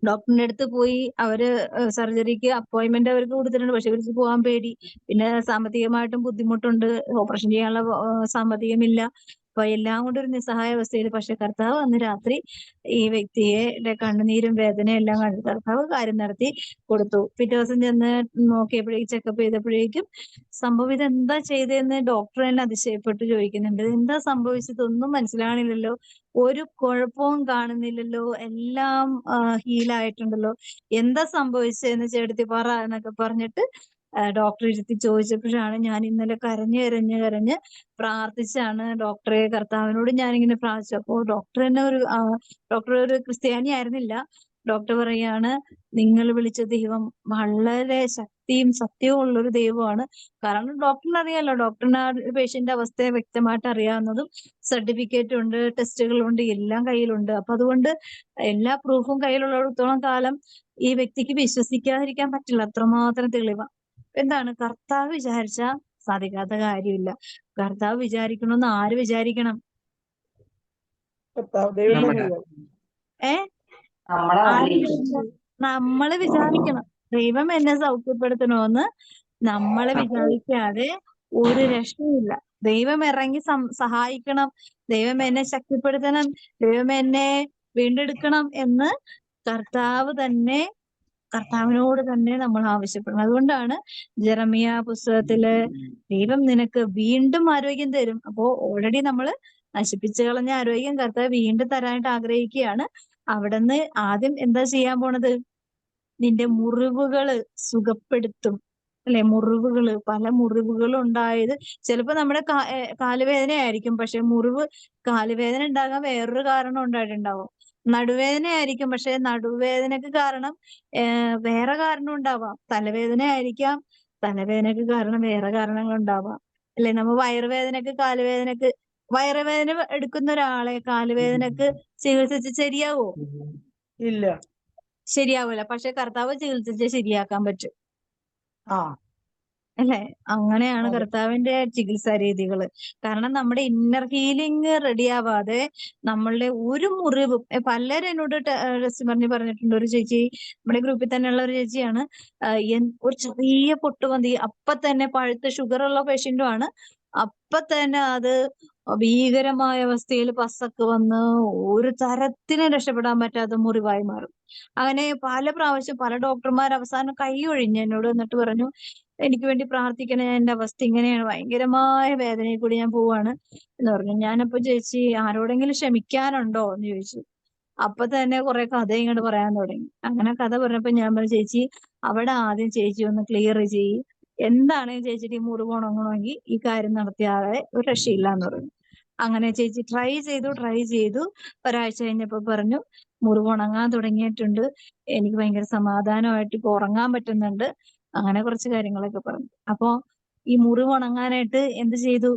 ഡോക്ടറിന്റെ അടുത്ത് പോയി. അവര് സർജറിക്ക് അപ്പോയിന്റ്മെന്റ് അവർക്ക് കൊടുത്തിട്ടുണ്ട്. പക്ഷെ ഇവർക്ക് പോകാൻ പേടി. പിന്നെ സാമ്പത്തികമായിട്ടും ബുദ്ധിമുട്ടുണ്ട്, ഓപ്പറേഷൻ ചെയ്യാനുള്ള സാമ്പത്തികമില്ല. അപ്പൊ എല്ലാം കൊണ്ട് ഒരു നിസ്സഹായ അവസ്ഥയിൽ. പക്ഷെ കർത്താവ് അന്ന് രാത്രി ഈ വ്യക്തിയുടെ കണ്ണുനീരും വേദനയും എല്ലാം കണ്ട് കർത്താവ് കാര്യം നടത്തി കൊടുത്തു. പിറ്റേ ദിവസം ചെന്ന് നോക്കിയപ്പോഴേക്കും, ചെക്കപ്പ് ചെയ്തപ്പോഴേക്കും സംഭവം ഇതെന്താ ചെയ്തതെന്ന് ഡോക്ടർ തന്നെ അതിശയപ്പെട്ട് ചോദിക്കുന്നുണ്ട്. എന്താ സംഭവിച്ചത്? ഒന്നും മനസ്സിലാണില്ലല്ലോ, ഒരു കുഴപ്പവും കാണുന്നില്ലല്ലോ, എല്ലാം ഹീലായിട്ടുണ്ടല്ലോ, എന്താ സംഭവിച്ചതെന്ന് ചേട്ടത്തി പറ എന്നൊക്കെ പറഞ്ഞിട്ട് ഡോക്ടർ ഇരുത്തി ചോദിച്ചപ്പോഴാണ്, ഞാൻ ഇന്നലെ കരഞ്ഞ് പ്രാർത്ഥിച്ചാണ് ഡോക്ടറെ, കർത്താവിനോട് ഞാനിങ്ങനെ പ്രാർത്ഥിച്ചു. അപ്പോ ഡോക്ടർ ഒരു ക്രിസ്ത്യാനി ആയിരുന്നില്ല. ഡോക്ടർ പറയാണ്, നിങ്ങൾ വിളിച്ച ദൈവം വളരെ ശക്തിയും സത്യവും ഉള്ളൊരു ദൈവമാണ്. കാരണം ഡോക്ടറിന് അറിയാലോ, ഡോക്ടറിന് ആ പേഷ്യന്റെ അവസ്ഥയെ വ്യക്തമായിട്ട് അറിയാവുന്നതും സർട്ടിഫിക്കറ്റ് ഉണ്ട്, ടെസ്റ്റുകളുണ്ട്, എല്ലാം കയ്യിലുണ്ട്. അപ്പൊ അതുകൊണ്ട് എല്ലാ പ്രൂഫും കയ്യിലുള്ളിടത്തോളം കാലം ഈ വ്യക്തിക്ക് വിശ്വസിക്കാതിരിക്കാൻ പറ്റില്ല, അത്രമാത്രം തെളിവാ. എന്താണ്? കർത്താവ് വിചാരിച്ചാ സാധിക്കാത്ത കാര്യമില്ല. കർത്താവ് വിചാരിക്കണമെന്ന് ആര് വിചാരിക്കണം? നമ്മള് വിചാരിക്കണം. ദൈവം എന്നെ സൗഖ്യപ്പെടുത്തണമെന്ന് നമ്മളെ വിചാരിക്കാതെ ഒരു രക്ഷയില്ല. ദൈവം ഇറങ്ങി സഹായിക്കണം, ദൈവം എന്നെ ശക്തിപ്പെടുത്തണം, ദൈവം എന്നെ വീണ്ടെടുക്കണം എന്ന് കർത്താവിനോട് തന്നെ നമ്മൾ ആവശ്യപ്പെടണം. അതുകൊണ്ടാണ് ജെറമിയ പുസ്തകത്തില് ദൈവം നിനക്ക് വീണ്ടും ആരോഗ്യം തരും. അപ്പോ ഓൾറെഡി നമ്മള് നശിപ്പിച്ചു കളഞ്ഞ ആരോഗ്യം കർത്താവ് വീണ്ടും തരാനായിട്ട് ആഗ്രഹിക്കുകയാണ്. അവിടുന്ന് ആദ്യം എന്താ ചെയ്യാൻ പോണത്? നിന്റെ മുറിവുകള് സുഖപ്പെടുത്തും. അല്ലെ? പല മുറിവുകളും ഉണ്ടായത് ചിലപ്പോ നമ്മുടെ കാലുവേദന ആയിരിക്കും. പക്ഷെ കാലുവേദന ഉണ്ടാകാൻ വേറൊരു കാരണം ഉണ്ടായിട്ടുണ്ടാവും. നടുവേദന ആയിരിക്കും, പക്ഷെ നടുവേദനക്ക് കാരണം വേറെ കാരണം ഉണ്ടാവാം. തലവേദന ആയിരിക്കാം, തലവേദനക്ക് കാരണം വേറെ കാരണങ്ങൾ ഉണ്ടാവാം. അല്ലെ? നമ്മ വയറുവേദന എടുക്കുന്ന ഒരാളെ കാലുവേദനക്ക് ചികിത്സിച്ച് ശരിയാവോ? ഇല്ല, ശരിയാവൂല. പക്ഷെ കർത്താവ് ചികിത്സിച്ച് ശരിയാക്കാൻ പറ്റും. അല്ലെ? അങ്ങനെയാണ് കർത്താവിന്റെ ചികിത്സാ രീതികള്. കാരണം നമ്മുടെ ഇന്നർ ഹീലിംഗ് റെഡിയാവാതെ നമ്മളുടെ ഒരു മുറിവും, പലരും എന്നോട് ടെസ്റ്റ് പറഞ്ഞിട്ടുണ്ട്. ഒരു ചേച്ചി നമ്മുടെ ഗ്രൂപ്പിൽ തന്നെയുള്ള ഒരു ചേച്ചിയാണ്, ഒരു ചെറിയ പൊട്ടുമതി അപ്പൊ തന്നെ, പഴുത്ത ഷുഗറുള്ള പേഷ്യന്റും ആണ്, അപ്പൊ തന്നെ അത് ഭീകരമായ അവസ്ഥയിൽ പസ്സൊക്കെ വന്ന് ഒരു തരത്തിനും രക്ഷപ്പെടാൻ പറ്റാത്ത മുറിവായി മാറും. അങ്ങനെ പല പ്രാവശ്യം പല ഡോക്ടർമാർ അവസാനം കൈ ഒഴിഞ്ഞ് എന്നോട് എന്നിട്ട് പറഞ്ഞു, എനിക്ക് വേണ്ടി പ്രാർത്ഥിക്കണേ, എന്റെ അവസ്ഥ ഇങ്ങനെയാണ്, ഭയങ്കരമായ വേദനയിൽ കൂടി ഞാൻ പോവാണ് എന്ന് പറഞ്ഞു. ഞാനപ്പോ ചേച്ചി ആരോടെങ്കിലും ക്ഷമിക്കാനുണ്ടോ എന്ന് ചോദിച്ചു. അപ്പൊ തന്നെ കുറെ കഥ ഇങ്ങോട്ട് പറയാൻ തുടങ്ങി. അങ്ങനെ കഥ പറഞ്ഞപ്പോ ഞാൻ പറഞ്ഞു, ചേച്ചി അവിടെ ആദ്യം ചേച്ചി ഒന്ന് ക്ലിയർ ചെയ്യ്, എന്താണെങ്കിലും ചേച്ചിക്ക് ഈ മുറിവ് ഉണങ്ങണമെങ്കിൽ ഈ കാര്യം നടത്തിയാതെ ഒരു രക്ഷയില്ല എന്ന് പറഞ്ഞു. അങ്ങനെ ചേച്ചി ട്രൈ ചെയ്തു. ഒരാഴ്ച കഴിഞ്ഞപ്പോ പറഞ്ഞു, മുറിവ് ഉണങ്ങാൻ തുടങ്ങിയിട്ടുണ്ട്, എനിക്ക് ഭയങ്കര സമാധാനമായിട്ട് ഇപ്പൊ ഉറങ്ങാൻ പറ്റുന്നുണ്ട്. അങ്ങനെ കുറച്ച് കാര്യങ്ങളൊക്കെ പറഞ്ഞു. അപ്പൊ ഈ മുറിവ് ഉണങ്ങാനായിട്ട് എന്ത് ചെയ്തു?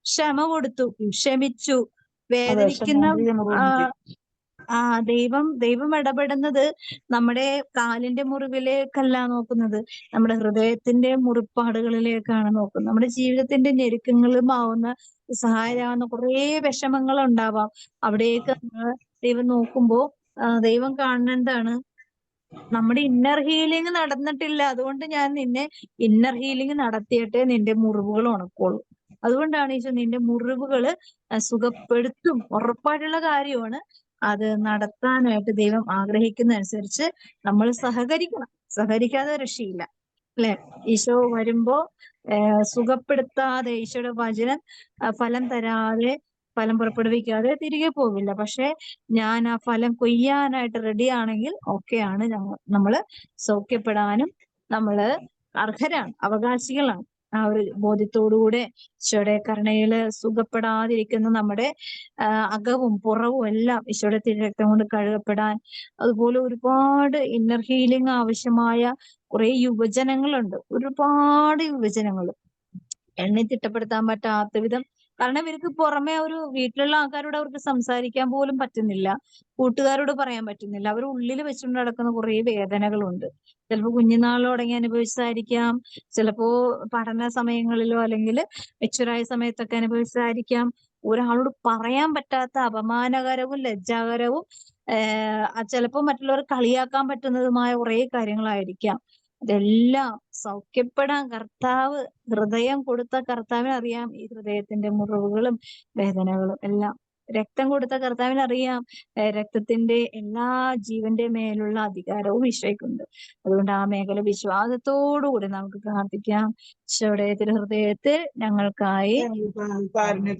ക്ഷമ കൊടുത്തു, ക്ഷമിച്ചു. വേദനിക്കുന്ന ദൈവം ഇടപെടുന്നത് നമ്മുടെ കാലിന്റെ മുറിവിലേക്കല്ല നോക്കുന്നത്, നമ്മുടെ ഹൃദയത്തിന്റെ മുറിപ്പാടുകളിലേക്കാണ് നോക്കുന്നത്. നമ്മുടെ ജീവിതത്തിന്റെ ഞെരുക്കങ്ങളും ആവുന്ന സഹായമാവുന്ന കുറേ വിഷമങ്ങൾ ഉണ്ടാവാം. അവിടേക്ക് ദൈവം നോക്കുമ്പോ ദൈവം കാണുന്നതാണ്, നമ്മുടെ ഇന്നർ ഹീലിംഗ് നടന്നിട്ടില്ല, അതുകൊണ്ട് ഞാൻ നിന്നെ ഇന്നർ ഹീലിംഗ് നടത്തിയിട്ടേ നിന്റെ മുറിവുകൾ ഉണക്കുള്ളൂ. അതുകൊണ്ടാണ് ഈശോ നിന്റെ മുറിവുകള് സുഖപ്പെടുത്തും, ഉറപ്പായിട്ടുള്ള കാര്യമാണ്. അത് നടത്താനായിട്ട് ദൈവം ആഗ്രഹിക്കുന്നതനുസരിച്ച് നമ്മൾ സഹകരിക്കണം. സഹകരിക്കാതെ രക്ഷയില്ല, അല്ലെ? ഈശോ വരുമ്പോ സുഖപ്പെടുത്താതെ, ഈശോയുടെ വചനം ഫലം തരാതെ, ഫലം പുറപ്പെടുവിക്കാതെ തിരികെ പോവില്ല. പക്ഷെ ഞാൻ ആ ഫലം കൊയ്യാനായിട്ട് റെഡിയാണെങ്കിൽ ഓക്കെയാണ്, നമ്മള് സൗഖ്യപ്പെടാനും നമ്മള് അർഹരാണ്, അവകാശികളാണ്. ആ ഒരു ബോധ്യത്തോടുകൂടെ ഈശോയുടെ കരുണയില് സുഖപ്പെടാതിരിക്കുന്ന നമ്മുടെ അകവും പുറവും എല്ലാം ഈശോയുടെ തിരുരക്തം കൊണ്ട് കഴുകപ്പെടാൻ, അതുപോലെ ഒരുപാട് ഇന്നർ ഹീലിംഗ് ആവശ്യമായ കുറെ യുവജനങ്ങളുണ്ട്, ഒരുപാട് യുവജനങ്ങൾ എണ്ണി തിട്ടപ്പെടുത്താൻ പറ്റാത്ത വിധം. കാരണം ഇവർക്ക് പുറമെ ഒരു വീട്ടിലുള്ള ആൾക്കാരോട് അവർക്ക് സംസാരിക്കാൻ പോലും പറ്റുന്നില്ല, കൂട്ടുകാരോട് പറയാൻ പറ്റുന്നില്ല. അവർ ഉള്ളിൽ വെച്ചുകൊണ്ട് നടക്കുന്ന കുറെ വേദനകളുണ്ട്. ചിലപ്പോൾ കുഞ്ഞുനാളിൽ തുടങ്ങി അനുഭവിച്ചതായിരിക്കാം, ചിലപ്പോ പഠന സമയങ്ങളിലോ അല്ലെങ്കിൽ മെച്ചുറായ സമയത്തൊക്കെ അനുഭവിച്ചതായിരിക്കാം. ഒരാളോട് പറയാൻ പറ്റാത്ത അപമാനകരവും ലജ്ജാകരവും ചിലപ്പോൾ മറ്റുള്ളവർ കളിയാക്കാൻ പറ്റുന്നതുമായ കുറെ കാര്യങ്ങളായിരിക്കാം. ഇതെല്ലാം സൗഖ്യപ്പെടാൻ കർത്താവ് ഹൃദയം കൊടുത്ത കർത്താവിന് അറിയാം ഈ ഹൃദയത്തിന്റെ മുറിവുകളും വേദനകളും എല്ലാം. രക്തം കൊടുത്ത കർത്താവിന് അറിയാം രക്തത്തിന്റെ എല്ലാ ജീവന്റെ മേലുള്ള അധികാരവും ഈശോയ്ക്കുണ്ട്. അതുകൊണ്ട് ആ മേഖല വിശ്വാസത്തോടുകൂടി നമുക്ക് പ്രാർത്ഥിക്കാം. ഈശോയുടെ തിരുഹൃദയത്തിൽ ഞങ്ങൾക്കായി കാരുണ്യത്തോടെ